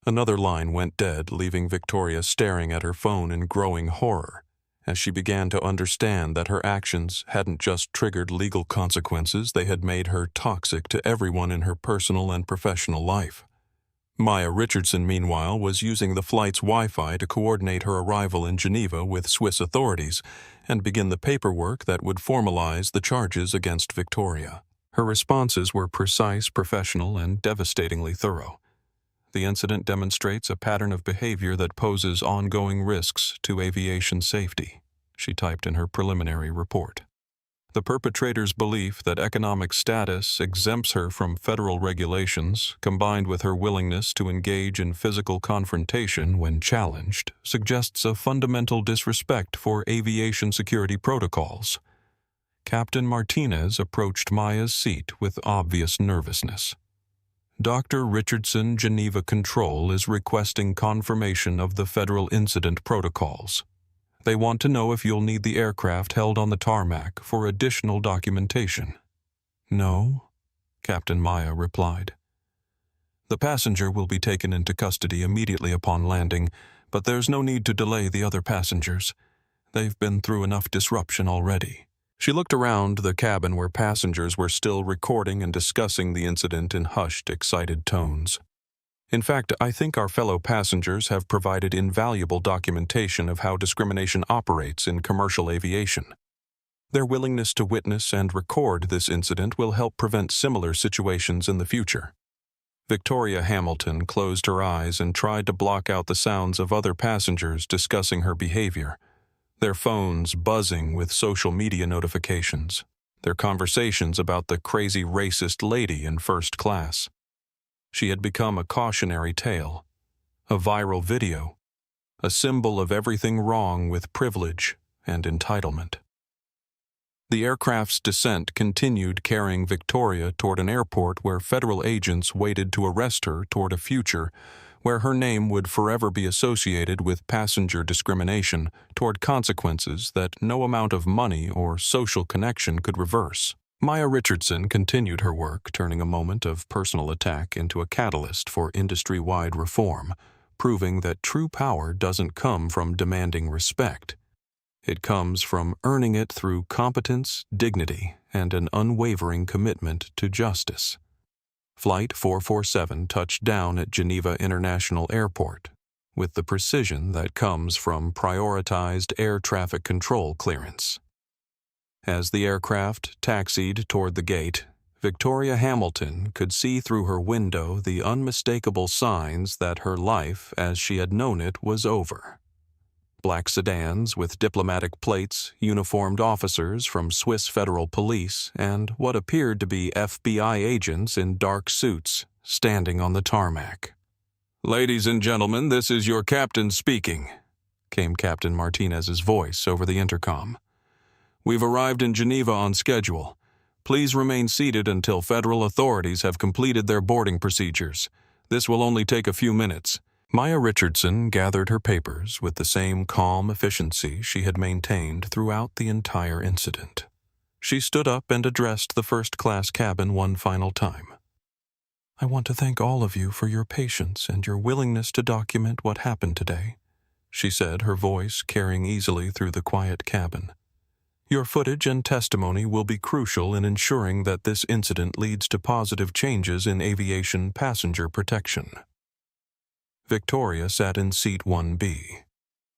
Another line went dead, leaving Victoria staring at her phone in growing horror, as she began to understand that her actions hadn't just triggered legal consequences, they had made her toxic to everyone in her personal and professional life. Maya Richardson, meanwhile, was using the flight's Wi-Fi to coordinate her arrival in Geneva with Swiss authorities and begin the paperwork that would formalize the charges against Victoria. Her responses were precise, professional, and devastatingly thorough. "The incident demonstrates a pattern of behavior that poses ongoing risks to aviation safety," she typed in her preliminary report. The perpetrator's belief that economic status exempts her from federal regulations, combined with her willingness to engage in physical confrontation when challenged, suggests a fundamental disrespect for aviation security protocols. Captain Martinez approached Maya's seat with obvious nervousness. "Dr. Richardson, Geneva Control, is requesting confirmation of the federal incident protocols. They want to know if you'll need the aircraft held on the tarmac for additional documentation." "No," Captain Maya replied. "The passenger will be taken into custody immediately upon landing, but there's no need to delay the other passengers. They've been through enough disruption already." She looked around the cabin where passengers were still recording and discussing the incident in hushed, excited tones. "In fact, I think our fellow passengers have provided invaluable documentation of how discrimination operates in commercial aviation. Their willingness to witness and record this incident will help prevent similar situations in the future." Victoria Hamilton closed her eyes and tried to block out the sounds of other passengers discussing her behavior, their phones buzzing with social media notifications, their conversations about the crazy racist lady in first class. She had become a cautionary tale, a viral video, a symbol of everything wrong with privilege and entitlement. The aircraft's descent continued, carrying Victoria toward an airport where federal agents waited to arrest her toward a future where her name would forever be associated with passenger discrimination, toward consequences that no amount of money or social connection could reverse. Maya Richardson continued her work, turning a moment of personal attack into a catalyst for industry-wide reform, proving that true power doesn't come from demanding respect. It comes from earning it through competence, dignity, and an unwavering commitment to justice. Flight 447 touched down at Geneva International Airport, with the precision that comes from prioritized air traffic control clearance. As the aircraft taxied toward the gate, Victoria Hamilton could see through her window the unmistakable signs that her life, as she had known it, was over. Black sedans with diplomatic plates, uniformed officers from Swiss Federal Police, and what appeared to be FBI agents in dark suits standing on the tarmac. "Ladies and gentlemen, this is your captain speaking," came Captain Martinez's voice over the intercom. "We've arrived in Geneva on schedule. Please remain seated until federal authorities have completed their boarding procedures. This will only take a few minutes." Maya Richardson gathered her papers with the same calm efficiency she had maintained throughout the entire incident. She stood up and addressed the first-class cabin one final time. "I want to thank all of you for your patience and your willingness to document what happened today," she said, her voice carrying easily through the quiet cabin. "Your footage and testimony will be crucial in ensuring that this incident leads to positive changes in aviation passenger protection." Victoria sat in seat 1B.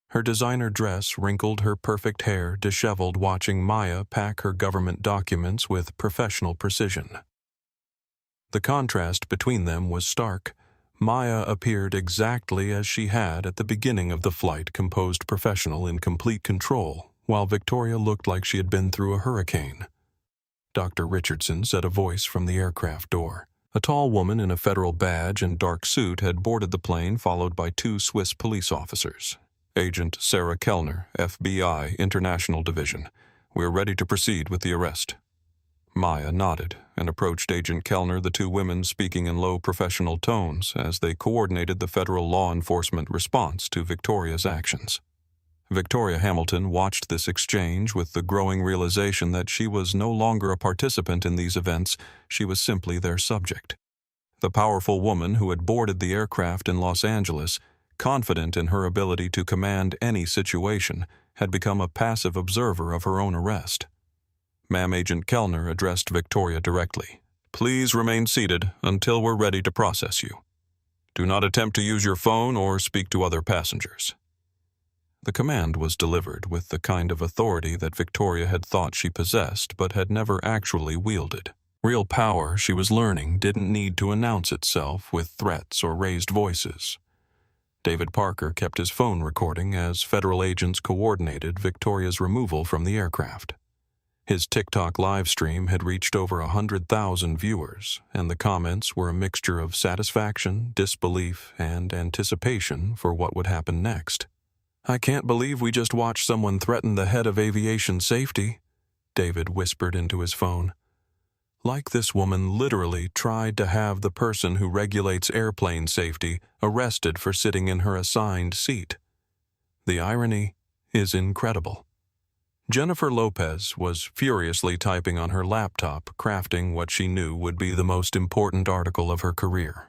Her designer dress wrinkled her perfect hair disheveled, watching Maya pack her government documents with professional precision. The contrast between them was stark. Maya appeared exactly as she had at the beginning of the flight, composed, professional, in complete control, while Victoria looked like she had been through a hurricane. "Dr. Richardson," said a voice from the aircraft door. A tall woman in a federal badge and dark suit had boarded the plane, followed by 2 Swiss police officers. "Agent Sarah Kellner, FBI, International Division. We're ready to proceed with the arrest." Maya nodded and approached Agent Kellner, the 2 women speaking in low professional tones as they coordinated the federal law enforcement response to Victoria's actions. Victoria Hamilton watched this exchange with the growing realization that she was no longer a participant in these events, she was simply their subject. The powerful woman who had boarded the aircraft in Los Angeles, confident in her ability to command any situation, had become a passive observer of her own arrest. "Ma'am," Agent Kellner addressed Victoria directly, "please remain seated until we're ready to process you. Do not attempt to use your phone or speak to other passengers." The command was delivered with the kind of authority that Victoria had thought she possessed but had never actually wielded. Real power, she was learning, didn't need to announce itself with threats or raised voices. David Parker kept his phone recording as federal agents coordinated Victoria's removal from the aircraft. His TikTok live stream had reached over 100,000 viewers, and the comments were a mixture of satisfaction, disbelief, and anticipation for what would happen next. "I can't believe we just watched someone threaten the head of aviation safety," David whispered into his phone. "Like this woman literally tried to have the person who regulates airplane safety arrested for sitting in her assigned seat. The irony is incredible." Jennifer Lopez was furiously typing on her laptop, crafting what she knew would be the most important article of her career.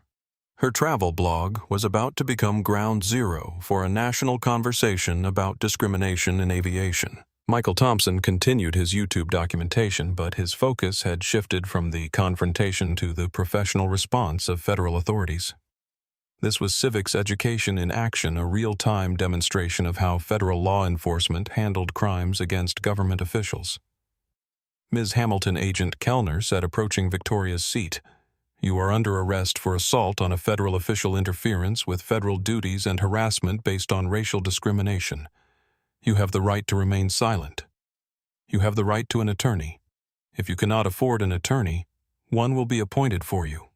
Her travel blog was about to become ground zero for a national conversation about discrimination in aviation. Michael Thompson continued his YouTube documentation, but his focus had shifted from the confrontation to the professional response of federal authorities. This was civics education in action, a real-time demonstration of how federal law enforcement handled crimes against government officials. Ms. Hamilton, Agent Kellner said, approaching Victoria's seat, "You are under arrest for assault on a federal official, interference with federal duties, and harassment based on racial discrimination. You have the right to remain silent. You have the right to an attorney. If you cannot afford an attorney, one will be appointed for you."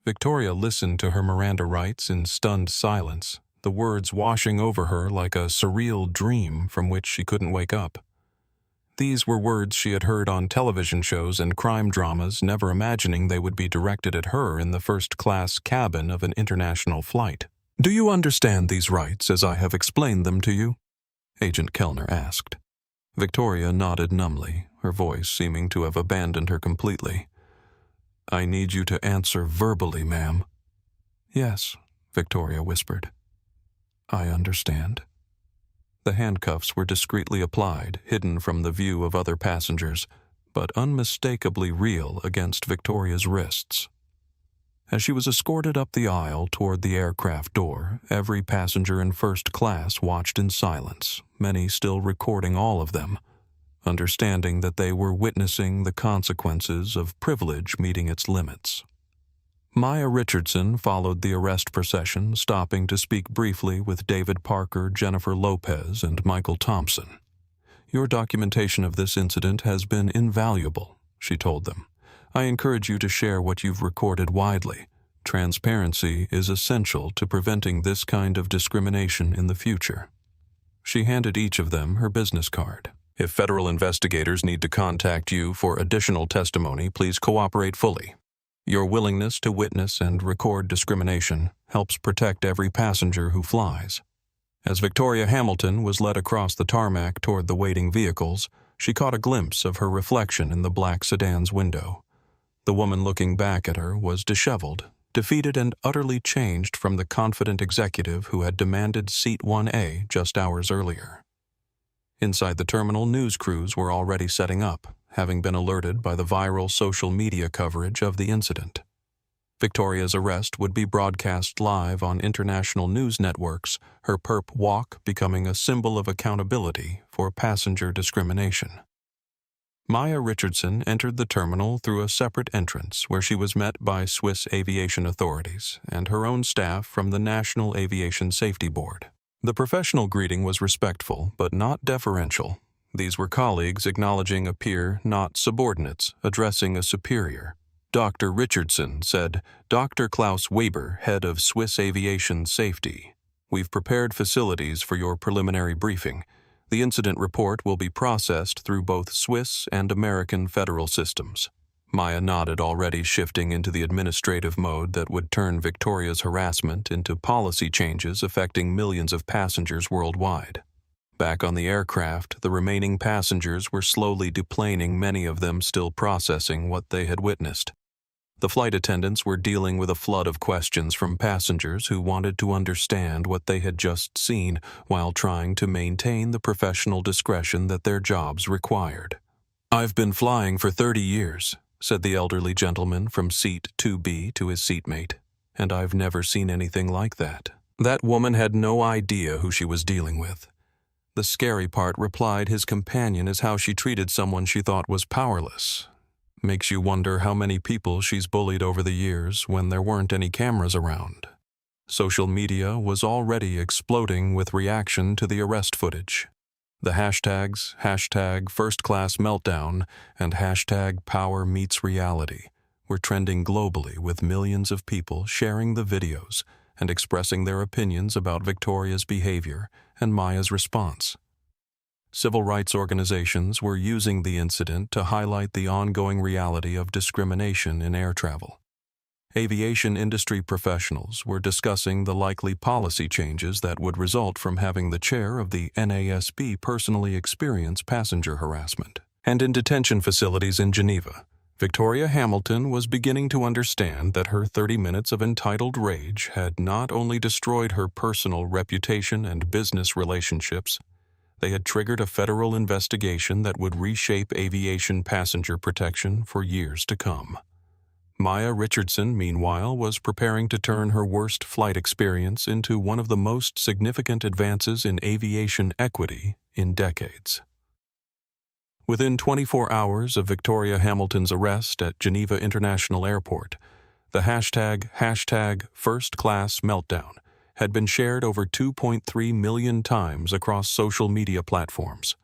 Victoria listened to her Miranda rights in stunned silence, the words washing over her like a surreal dream from which she couldn't wake up. These were words she had heard on television shows and crime dramas, never imagining they would be directed at her in the first-class cabin of an international flight. "Do you understand these rights as I have explained them to you?" Agent Kellner asked. Victoria nodded numbly, her voice seeming to have abandoned her completely. "I need you to answer verbally, ma'am." "Yes," Victoria whispered. "I understand." The handcuffs were discreetly applied, hidden from the view of other passengers, but unmistakably real against Victoria's wrists. As she was escorted up the aisle toward the aircraft door, every passenger in first class watched in silence, many still recording all of them. understanding that they were witnessing the consequences of privilege meeting its limits. Maya Richardson followed the arrest procession, stopping to speak briefly with David Parker, Jennifer Lopez, and Michael Thompson. "Your documentation of this incident has been invaluable," she told them. "I encourage you to share what you've recorded widely. Transparency is essential to preventing this kind of discrimination in the future." She handed each of them her business card. "If federal investigators need to contact you for additional testimony, please cooperate fully. Your willingness to witness and record discrimination helps protect every passenger who flies." As Victoria Hamilton was led across the tarmac toward the waiting vehicles, she caught a glimpse of her reflection in the black sedan's window. The woman looking back at her was disheveled, defeated, and utterly changed from the confident executive who had demanded Seat 1A just hours earlier. Inside the terminal, news crews were already setting up, having been alerted by the viral social media coverage of the incident. Victoria's arrest would be broadcast live on international news networks, her perp walk becoming a symbol of accountability for passenger discrimination. Maya Richardson entered the terminal through a separate entrance where she was met by Swiss aviation authorities and her own staff from the National Aviation Safety Board. The professional greeting was respectful but not deferential. These were colleagues acknowledging a peer, not subordinates, addressing a superior. Dr. Richardson said, "Dr. Klaus Weber, head of Swiss Aviation Safety. We've prepared facilities for your preliminary briefing. The incident report will be processed through both Swiss and American federal systems." Maya nodded, already shifting into the administrative mode that would turn Victoria's harassment into policy changes affecting millions of passengers worldwide. Back on the aircraft, the remaining passengers were slowly deplaning, many of them still processing what they had witnessed. The flight attendants were dealing with a flood of questions from passengers who wanted to understand what they had just seen while trying to maintain the professional discretion that their jobs required. "I've been flying for 30 years, said the elderly gentleman from seat 2B to his seatmate, "and I've never seen anything like that." That woman had no idea who she was dealing with. The scary part, replied his companion, is how she treated someone she thought was powerless. Makes you wonder how many people she's bullied over the years when there weren't any cameras around. Social media was already exploding with reaction to the arrest footage. The hashtags, #first-class-meltdown, and #power-meets-reality were trending globally, with millions of people sharing the videos and expressing their opinions about Victoria's behavior and Maya's response. Civil rights organizations were using the incident to highlight the ongoing reality of discrimination in air travel. Aviation industry professionals were discussing the likely policy changes that would result from having the chair of the NASB personally experience passenger harassment. And in detention facilities in Geneva, Victoria Hamilton was beginning to understand that her 30 minutes of entitled rage had not only destroyed her personal reputation and business relationships, they had triggered a federal investigation that would reshape aviation passenger protection for years to come. Maya Richardson, meanwhile, was preparing to turn her worst flight experience into one of the most significant advances in aviation equity in decades. Within 24 hours of Victoria Hamilton's arrest at Geneva International Airport, the #first-class-meltdown had been shared over 2.3 million times across social media platforms.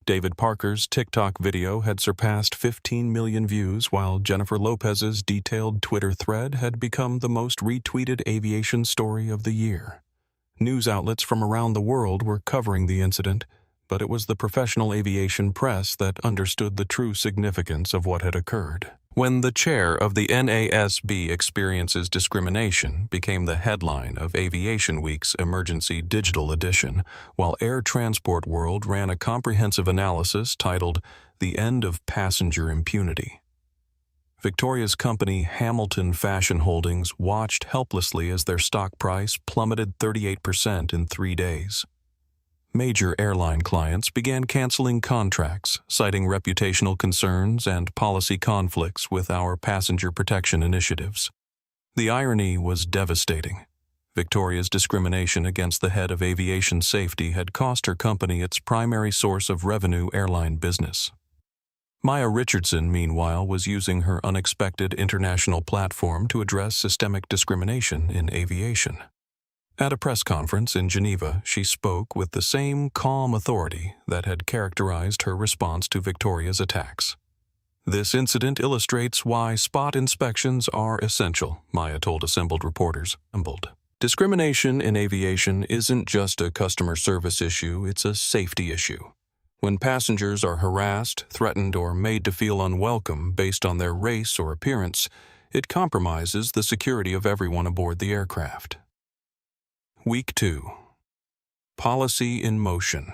David Parker's TikTok video had surpassed 15 million views, while Jennifer Lopez's detailed Twitter thread had become the most retweeted aviation story of the year. News outlets from around the world were covering the incident, but it was the professional aviation press that understood the true significance of what had occurred. When the chair of the NASB experiences discrimination became the headline of Aviation Week's emergency digital edition, while Air Transport World ran a comprehensive analysis titled "The End of Passenger Impunity." Victoria's company Hamilton Fashion Holdings watched helplessly as their stock price plummeted 38% in 3 days. Major airline clients began canceling contracts, citing reputational concerns and policy conflicts with our passenger protection initiatives. The irony was devastating. Victoria's discrimination against the head of aviation safety had cost her company its primary source of revenue, airline business. Maya Richardson, meanwhile, was using her unexpected international platform to address systemic discrimination in aviation. At a press conference in Geneva, she spoke with the same calm authority that had characterized her response to Victoria's attacks. "This incident illustrates why spot inspections are essential," Maya told assembled reporters. Discrimination in aviation isn't just a customer service issue, it's a safety issue. When passengers are harassed, threatened, or made to feel unwelcome based on their race or appearance, it compromises the security of everyone aboard the aircraft. Week 2. Policy in Motion.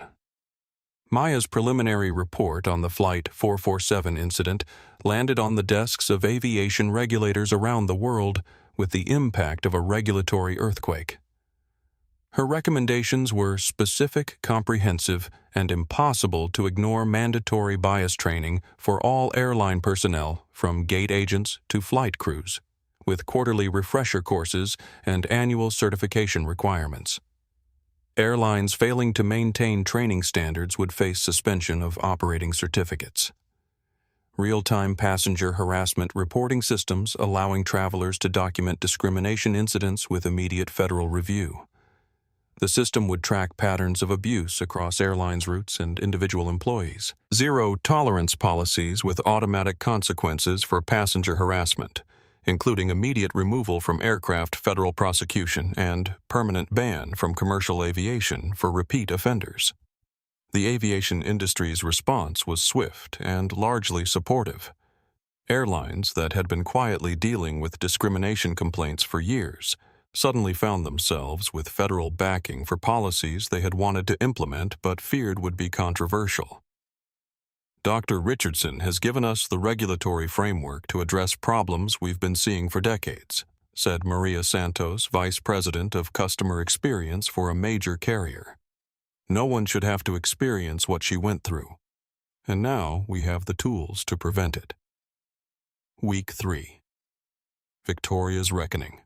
Maya's preliminary report on the Flight 447 incident landed on the desks of aviation regulators around the world with the impact of a regulatory earthquake. Her recommendations were specific, comprehensive, and impossible to ignore mandatory bias training for all airline personnel, from gate agents to flight crews, with quarterly refresher courses and annual certification requirements. Airlines failing to maintain training standards would face suspension of operating certificates. Real-time passenger harassment reporting systems allowing travelers to document discrimination incidents with immediate federal review. The system would track patterns of abuse across airlines' routes and individual employees. Zero-tolerance policies with automatic consequences for passenger harassment, including immediate removal from aircraft federal prosecution and permanent ban from commercial aviation for repeat offenders. The aviation industry's response was swift and largely supportive. Airlines that had been quietly dealing with discrimination complaints for years suddenly found themselves with federal backing for policies they had wanted to implement but feared would be controversial. Dr. Richardson has given us the regulatory framework to address problems we've been seeing for decades, said Maria Santos, Vice President of Customer Experience for a major carrier. No one should have to experience what she went through, and now we have the tools to prevent it. Week 3. Victoria's Reckoning.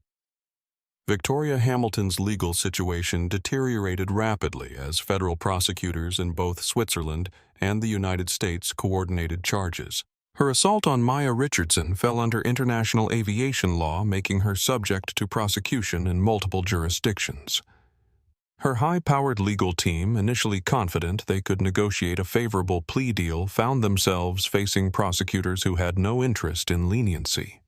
Victoria Hamilton's legal situation deteriorated rapidly as federal prosecutors in both Switzerland and the United States coordinated charges. Her assault on Maya Richardson fell under international aviation law, making her subject to prosecution in multiple jurisdictions. Her high-powered legal team, initially confident they could negotiate a favorable plea deal, found themselves facing prosecutors who had no interest in leniency.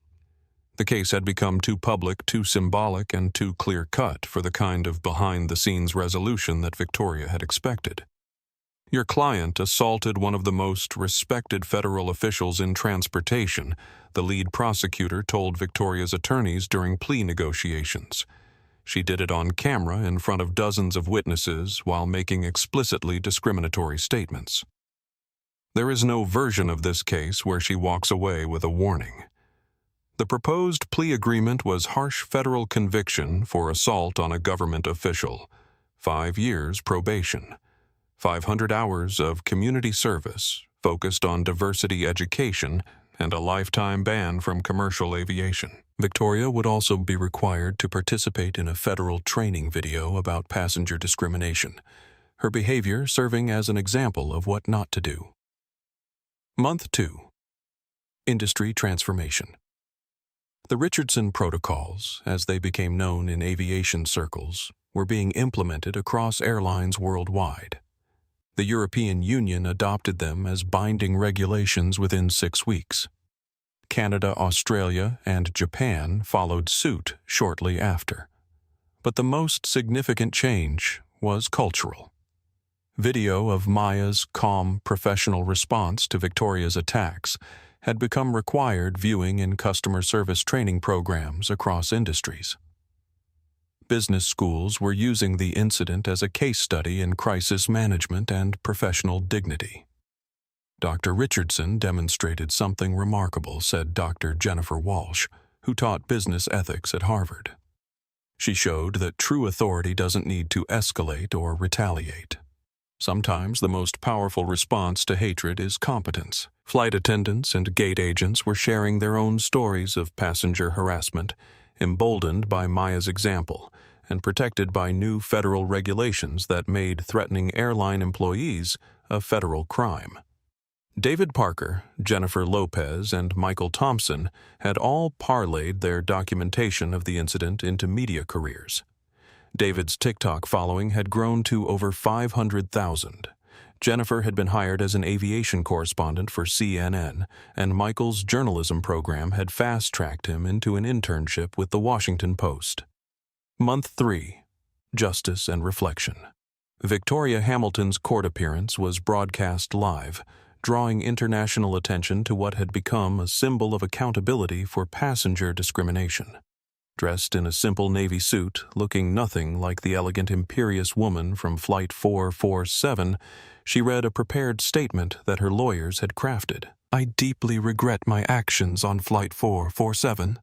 The case had become too public, too symbolic, and too clear-cut for the kind of behind-the-scenes resolution that Victoria had expected. "Your client assaulted one of the most respected federal officials in transportation," the lead prosecutor told Victoria's attorneys during plea negotiations. "She did it on camera in front of dozens of witnesses while making explicitly discriminatory statements. There is no version of this case where she walks away with a warning." The proposed plea agreement was harsh federal conviction for assault on a government official, 5 years probation, 500 hours of community service focused on diversity education, and a lifetime ban from commercial aviation. Victoria would also be required to participate in a federal training video about passenger discrimination, her behavior serving as an example of what not to do. Month 2. Industry Transformation. The Richardson Protocols, as they became known in aviation circles, were being implemented across airlines worldwide. The European Union adopted them as binding regulations within 6 weeks. Canada, Australia, and Japan followed suit shortly after. But the most significant change was cultural. Video of Maya's calm, professional response to Victoria's attacks had become required viewing in customer service training programs across industries. Business schools were using the incident as a case study in crisis management and professional dignity. Dr. Richardson demonstrated something remarkable, said Dr. Jennifer Walsh, who taught business ethics at Harvard. She showed that true authority doesn't need to escalate or retaliate. Sometimes the most powerful response to hatred is competence. Flight attendants and gate agents were sharing their own stories of passenger harassment, emboldened by Maya's example, and protected by new federal regulations that made threatening airline employees a federal crime. David Parker, Jennifer Lopez, and Michael Thompson had all parlayed their documentation of the incident into media careers. David's TikTok following had grown to over 500,000. Jennifer had been hired as an aviation correspondent for CNN, and Michael's journalism program had fast-tracked him into an internship with the Washington Post. Month 3. Justice and Reflection. Victoria Hamilton's court appearance was broadcast live, drawing international attention to what had become a symbol of accountability for passenger discrimination. Dressed in a simple navy suit, looking nothing like the elegant imperious woman from Flight 447, she read a prepared statement that her lawyers had crafted. "I deeply regret my actions on Flight 447.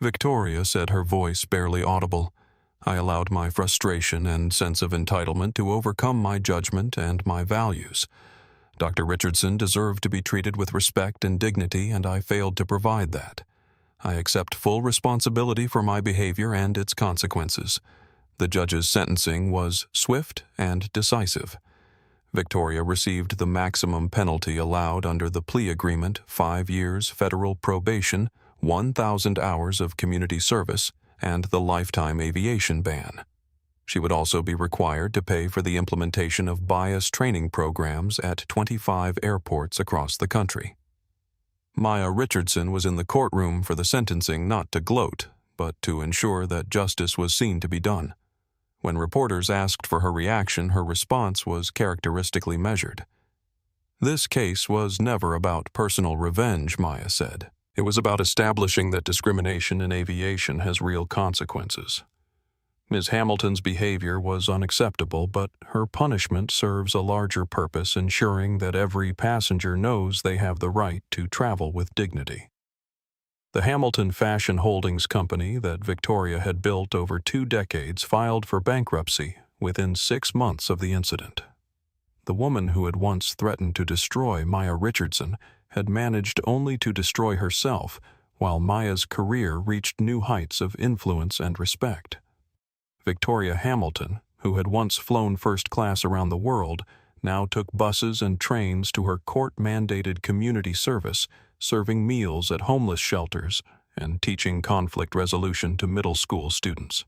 Victoria said, her voice barely audible. I allowed my frustration and sense of entitlement to overcome my judgment and my values. Dr. Richardson deserved to be treated with respect and dignity, and I failed to provide that. I accept full responsibility for my behavior and its consequences. The judge's sentencing was swift and decisive. Victoria received the maximum penalty allowed under the plea agreement: 5 years federal probation, 1,000 hours of community service, and the lifetime aviation ban. She would also be required to pay for the implementation of bias training programs at 25 airports across the country. Maya Richardson was in the courtroom for the sentencing not to gloat, but to ensure that justice was seen to be done. When reporters asked for her reaction, her response was characteristically measured. This case was never about personal revenge, Maya said. It was about establishing that discrimination in aviation has real consequences. Ms. Hamilton's behavior was unacceptable, but her punishment serves a larger purpose, ensuring that every passenger knows they have the right to travel with dignity. The Hamilton Fashion Holdings Company that Victoria had built over 2 decades filed for bankruptcy within 6 months of the incident. The woman who had once threatened to destroy Maya Richardson had managed only to destroy herself, while Maya's career reached new heights of influence and respect. Victoria Hamilton, who had once flown first class around the world, now took buses and trains to her court-mandated community service, serving meals at homeless shelters and teaching conflict resolution to middle school students.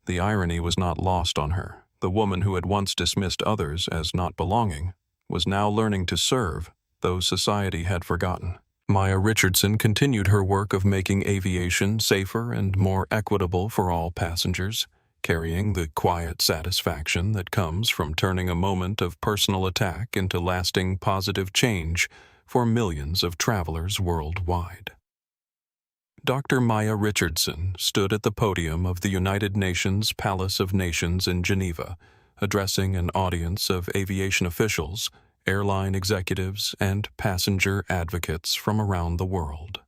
The irony was not lost on her. The woman who had once dismissed others as not belonging was now learning to serve those society had forgotten. Maya Richardson continued her work of making aviation safer and more equitable for all passengers, carrying the quiet satisfaction that comes from turning a moment of personal attack into lasting positive change for millions of travelers worldwide. Dr. Maya Richardson stood at the podium of the United Nations Palace of Nations in Geneva, addressing an audience of aviation officials, airline executives, and passenger advocates from around the world.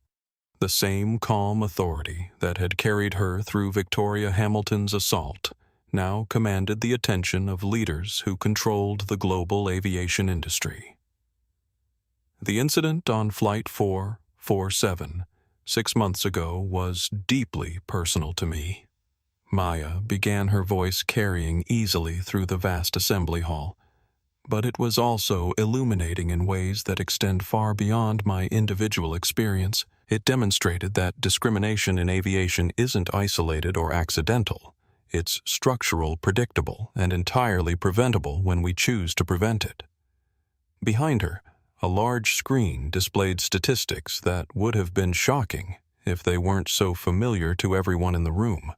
The same calm authority that had carried her through Victoria Hamilton's assault now commanded the attention of leaders who controlled the global aviation industry. The incident on Flight 447 6 months ago was deeply personal to me. Maya began, her voice carrying easily through the vast assembly hall. But it was also illuminating in ways that extend far beyond my individual experience. It demonstrated that discrimination in aviation isn't isolated or accidental. It's structural, predictable, and entirely preventable when we choose to prevent it. Behind her, a large screen displayed statistics that would have been shocking if they weren't so familiar to everyone in the room.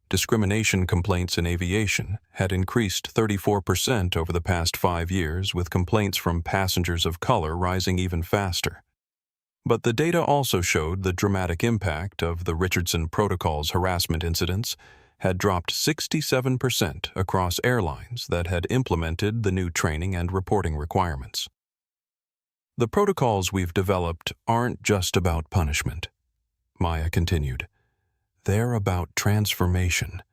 Discrimination complaints in aviation had increased 34% over the past 5 years, with complaints from passengers of color rising even faster. But the data also showed the dramatic impact of the Richardson Protocol's harassment incidents had dropped 67% across airlines that had implemented the new training and reporting requirements. The protocols we've developed aren't just about punishment, Maya continued. They're about transformation.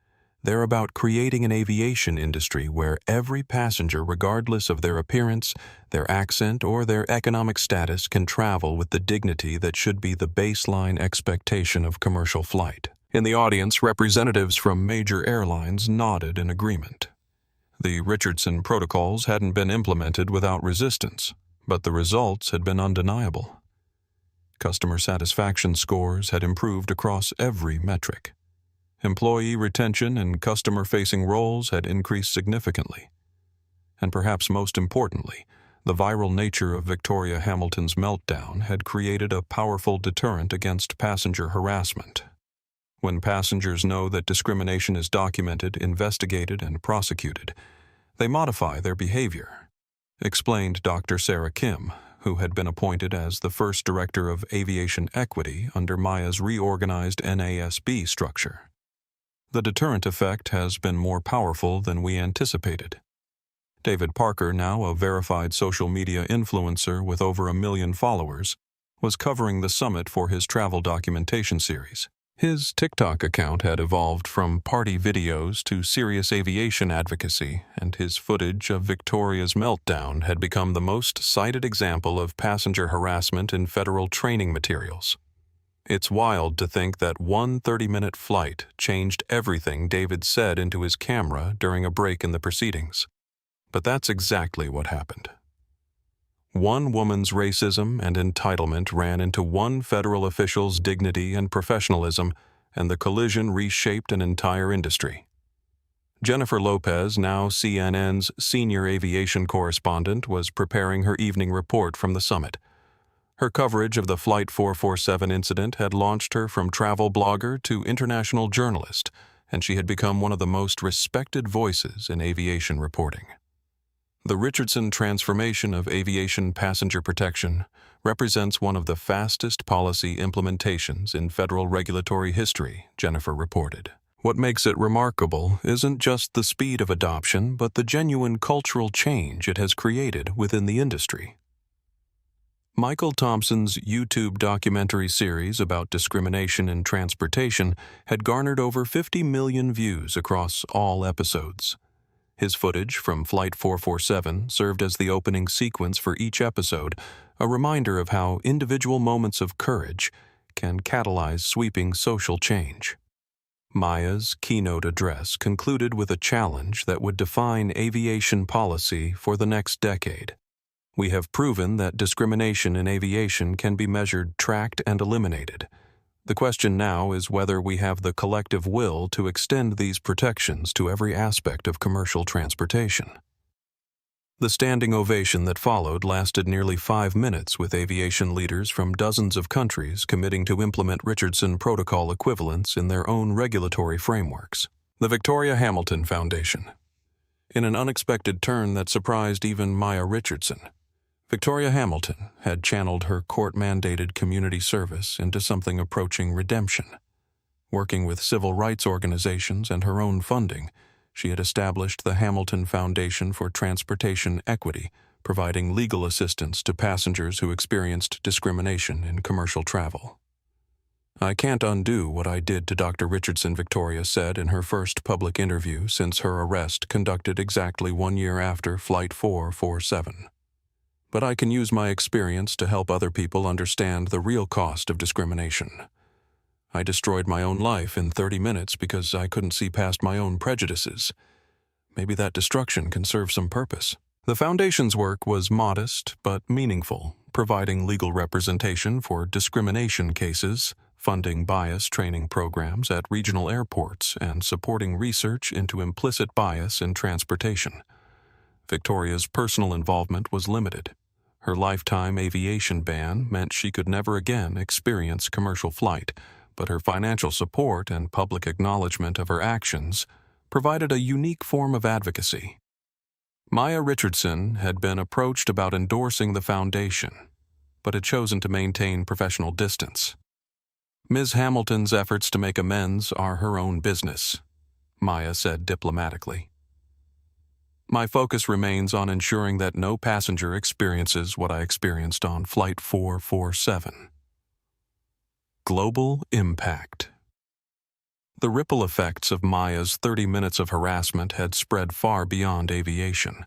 They're about creating an aviation industry where every passenger, regardless of their appearance, their accent, or their economic status, can travel with the dignity that should be the baseline expectation of commercial flight. In the audience, representatives from major airlines nodded in agreement. The Richardson protocols hadn't been implemented without resistance, but the results had been undeniable. Customer satisfaction scores had improved across every metric. Employee retention and customer-facing roles had increased significantly. And perhaps most importantly, the viral nature of Victoria Hamilton's meltdown had created a powerful deterrent against passenger harassment. When passengers know that discrimination is documented, investigated, and prosecuted, they modify their behavior, explained Dr. Sarah Kim, who had been appointed as the first director of aviation equity under Maya's reorganized NASB structure. The deterrent effect has been more powerful than we anticipated. David Parker, now a verified social media influencer with over 1 million followers, was covering the summit for his travel documentation series. His TikTok account had evolved from party videos to serious aviation advocacy, and his footage of Victoria's meltdown had become the most cited example of passenger harassment in federal training materials. It's wild to think that one 30-minute flight changed everything David said into his camera during a break in the proceedings. But that's exactly what happened. One woman's racism and entitlement ran into one federal official's dignity and professionalism, and the collision reshaped an entire industry. Jennifer Lopez, now CNN's senior aviation correspondent, was preparing her evening report from the summit. Her coverage of the Flight 447 incident had launched her from travel blogger to international journalist, and she had become one of the most respected voices in aviation reporting. The Richardson transformation of aviation passenger protection represents one of the fastest policy implementations in federal regulatory history, Jennifer reported. What makes it remarkable isn't just the speed of adoption, but the genuine cultural change it has created within the industry. Michael Thompson's YouTube documentary series about discrimination in transportation had garnered over 50 million views across all episodes. His footage from Flight 447 served as the opening sequence for each episode, a reminder of how individual moments of courage can catalyze sweeping social change. Maya's keynote address concluded with a challenge that would define aviation policy for the next decade. We have proven that discrimination in aviation can be measured, tracked, and eliminated. The question now is whether we have the collective will to extend these protections to every aspect of commercial transportation. The standing ovation that followed lasted nearly 5 minutes, with aviation leaders from dozens of countries committing to implement Richardson protocol equivalents in their own regulatory frameworks. The Victoria Hamilton Foundation. In an unexpected turn that surprised even Maya Richardson, Victoria Hamilton had channeled her court-mandated community service into something approaching redemption. Working with civil rights organizations and her own funding, she had established the Hamilton Foundation for Transportation Equity, providing legal assistance to passengers who experienced discrimination in commercial travel. "I can't undo what I did to Dr. Richardson," Victoria said in her first public interview since her arrest, conducted exactly 1 year after Flight 447. "But I can use my experience to help other people understand the real cost of discrimination. I destroyed my own life in 30 minutes because I couldn't see past my own prejudices. Maybe that destruction can serve some purpose." The Foundation's work was modest but meaningful, providing legal representation for discrimination cases, funding bias training programs at regional airports, and supporting research into implicit bias in transportation. Victoria's personal involvement was limited. Her lifetime aviation ban meant she could never again experience commercial flight, but her financial support and public acknowledgement of her actions provided a unique form of advocacy. Maya Richardson had been approached about endorsing the foundation, but had chosen to maintain professional distance. "Ms. Hamilton's efforts to make amends are her own business," Maya said diplomatically. "My focus remains on ensuring that no passenger experiences what I experienced on Flight 447. Global impact. The ripple effects of Maya's 30 minutes of harassment had spread far beyond aviation.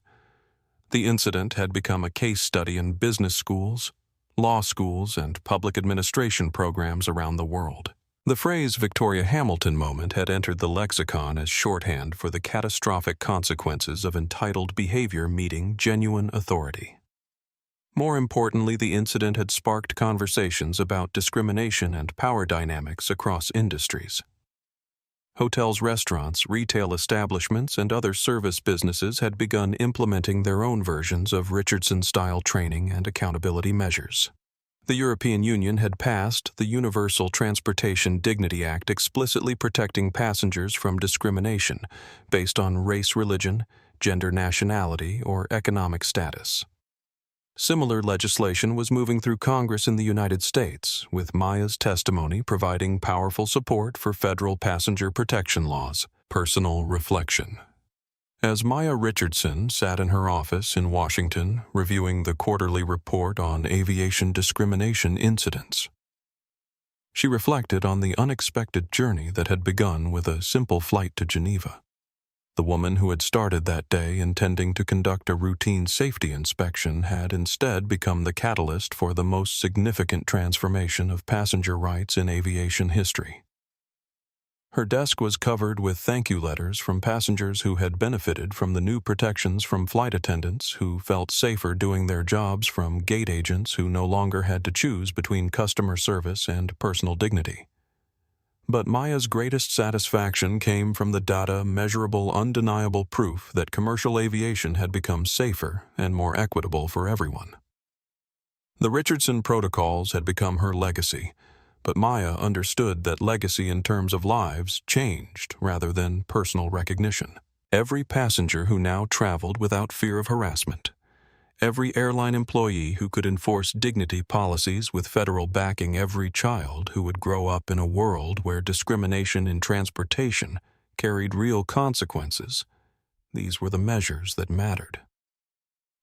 The incident had become a case study in business schools, law schools, and public administration programs around the world. The phrase Victoria Hamilton moment had entered the lexicon as shorthand for the catastrophic consequences of entitled behavior meeting genuine authority. More importantly, the incident had sparked conversations about discrimination and power dynamics across industries. Hotels, restaurants, retail establishments, and other service businesses had begun implementing their own versions of Richardson-style training and accountability measures. The European Union had passed the Universal Transportation Dignity Act, explicitly protecting passengers from discrimination based on race, religion, gender, nationality, or economic status. Similar legislation was moving through Congress in the United States, with Maya's testimony providing powerful support for federal passenger protection laws. Personal reflection. As Maya Richardson sat in her office in Washington reviewing the quarterly report on aviation discrimination incidents, she reflected on the unexpected journey that had begun with a simple flight to Geneva. The woman who had started that day intending to conduct a routine safety inspection had instead become the catalyst for the most significant transformation of passenger rights in aviation history. Her desk was covered with thank you letters from passengers who had benefited from the new protections, from flight attendants who felt safer doing their jobs, from gate agents who no longer had to choose between customer service and personal dignity. But Maya's greatest satisfaction came from the data, measurable, undeniable proof that commercial aviation had become safer and more equitable for everyone. The Richardson protocols had become her legacy, but Maya understood that legacy in terms of lives changed rather than personal recognition. Every passenger who now traveled without fear of harassment, every airline employee who could enforce dignity policies with federal backing, every child who would grow up in a world where discrimination in transportation carried real consequences, these were the measures that mattered.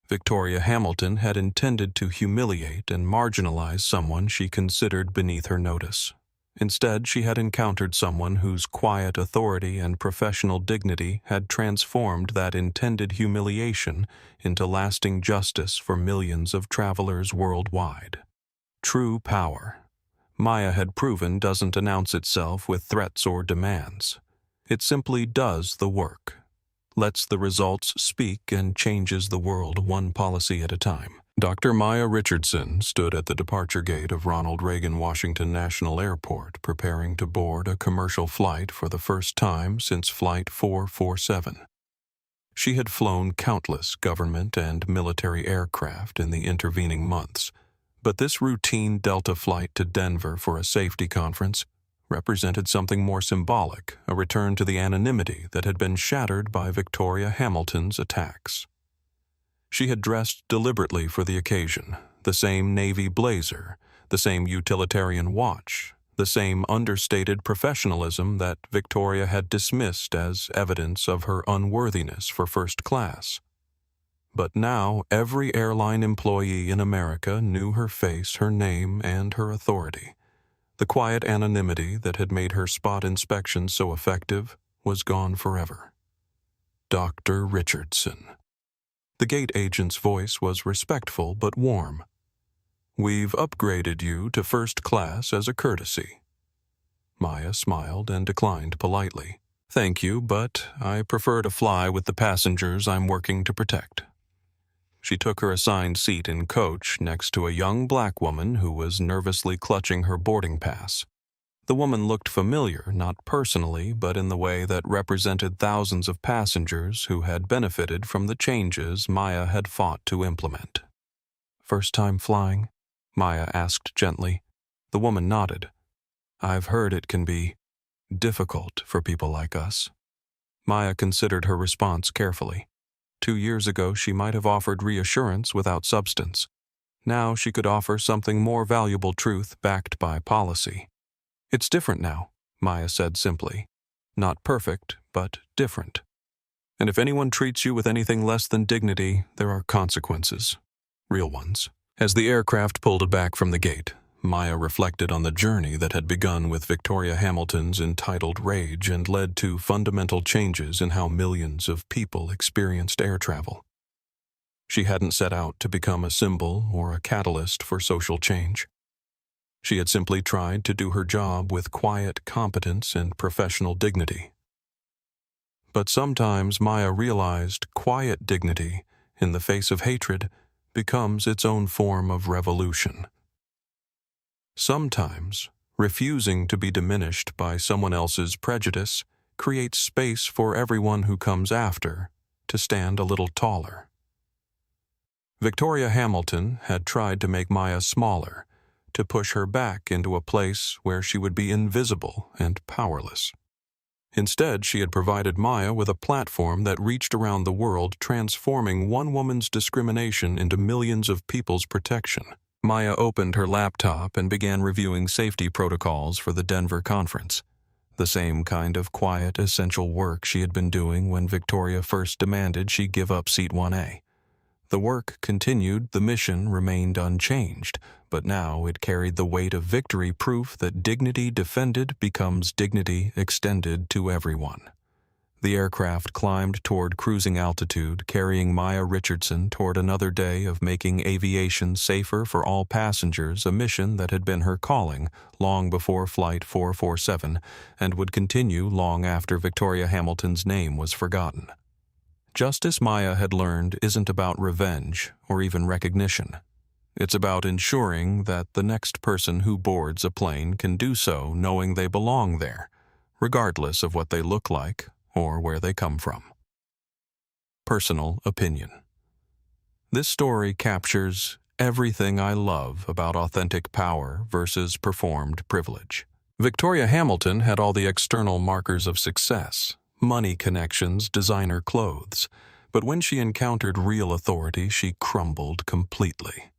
Victoria Hamilton had intended to humiliate and marginalize someone she considered beneath her notice. Instead, she had encountered someone whose quiet authority and professional dignity had transformed that intended humiliation into lasting justice for millions of travelers worldwide. True power, Maya had proven, doesn't announce itself with threats or demands. It simply does the work, lets the results speak, and changes the world one policy at a time. Dr. Maya Richardson stood at the departure gate of Ronald Reagan Washington National Airport, preparing to board a commercial flight for the first time since Flight 447. She had flown countless government and military aircraft in the intervening months, but this routine Delta flight to Denver for a safety conference represented something more symbolic, a return to the anonymity that had been shattered by Victoria Hamilton's attacks. She had dressed deliberately for the occasion, the same navy blazer, the same utilitarian watch, the same understated professionalism that Victoria had dismissed as evidence of her unworthiness for first class. But now every airline employee in America knew her face, her name, and her authority. The quiet anonymity that had made her spot inspection so effective was gone forever. Dr. Richardson. The gate agent's voice was respectful but warm. "We've upgraded you to first class as a courtesy." Maya smiled and declined politely. "Thank you, but I prefer to fly with the passengers I'm working to protect." She took her assigned seat in coach next to a young black woman who was nervously clutching her boarding pass. The woman looked familiar, not personally, but in the way that represented thousands of passengers who had benefited from the changes Maya had fought to implement. "First time flying?" Maya asked gently. The woman nodded. "I've heard it can be difficult for people like us." Maya considered her response carefully. 2 years ago, she might have offered reassurance without substance. Now she could offer something more valuable, truth backed by policy. "It's different now," Maya said simply. "Not perfect, but different. And if anyone treats you with anything less than dignity, there are consequences. Real ones." As the aircraft pulled back from the gate, Maya reflected on the journey that had begun with Victoria Hamilton's entitled rage and led to fundamental changes in how millions of people experienced air travel. She hadn't set out to become a symbol or a catalyst for social change. She had simply tried to do her job with quiet competence and professional dignity. But sometimes Maya realized quiet dignity in the face of hatred becomes its own form of revolution. Sometimes refusing to be diminished by someone else's prejudice creates space for everyone who comes after to stand a little taller. Victoria Hamilton had tried to make Maya smaller, to push her back into a place where she would be invisible and powerless. Instead, she had provided Maya with a platform that reached around the world, transforming one woman's discrimination into millions of people's protection. Maya opened her laptop and began reviewing safety protocols for the Denver conference. The same kind of quiet, essential work she had been doing when Victoria first demanded she give up Seat 1A. The work continued, the mission remained unchanged, but now it carried the weight of victory, proof that dignity defended becomes dignity extended to everyone. The aircraft climbed toward cruising altitude, carrying Maya Richardson toward another day of making aviation safer for all passengers, a mission that had been her calling long before Flight 447 and would continue long after Victoria Hamilton's name was forgotten. Justice, Maya had learned, isn't about revenge or even recognition. It's about ensuring that the next person who boards a plane can do so knowing they belong there, regardless of what they look like or where they come from. Personal opinion. This story captures everything I love about authentic power versus performed privilege. Victoria Hamilton had all the external markers of success: money connections, designer clothes. But when she encountered real authority, she crumbled completely.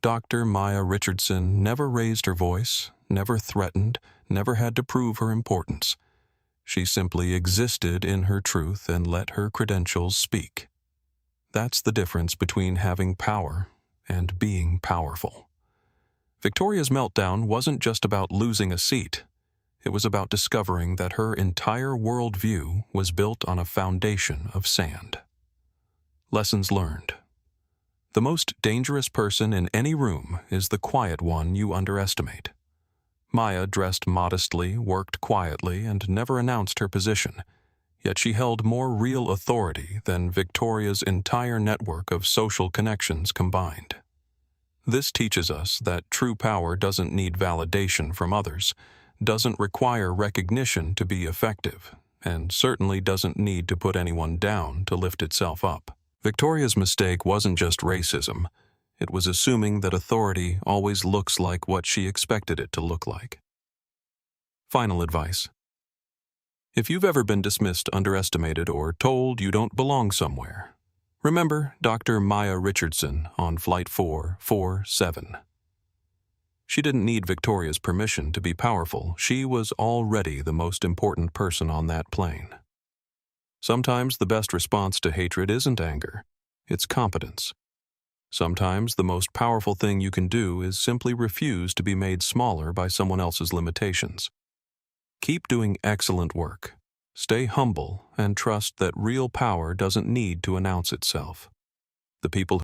Dr. Maya Richardson never raised her voice, never threatened, never had to prove her importance. She simply existed in her truth and let her credentials speak. That's the difference between having power and being powerful. Victoria's meltdown wasn't just about losing a seat. It was about discovering that her entire worldview was built on a foundation of sand. Lessons learned. The most dangerous person in any room is the quiet one you underestimate. Maya dressed modestly, worked quietly, and never announced her position, yet she held more real authority than Victoria's entire network of social connections combined. This teaches us that true power doesn't need validation from others, doesn't require recognition to be effective, and certainly doesn't need to put anyone down to lift itself up. Victoria's mistake wasn't just racism. It was assuming that authority always looks like what she expected it to look like. Final advice. If you've ever been dismissed, underestimated, or told you don't belong somewhere, remember Dr. Maya Richardson on Flight 447. She didn't need Victoria's permission to be powerful. She was already the most important person on that plane. Sometimes the best response to hatred isn't anger, it's competence. Sometimes the most powerful thing you can do is simply refuse to be made smaller by someone else's limitations. Keep doing excellent work. Stay humble and trust that real power doesn't need to announce itself. The people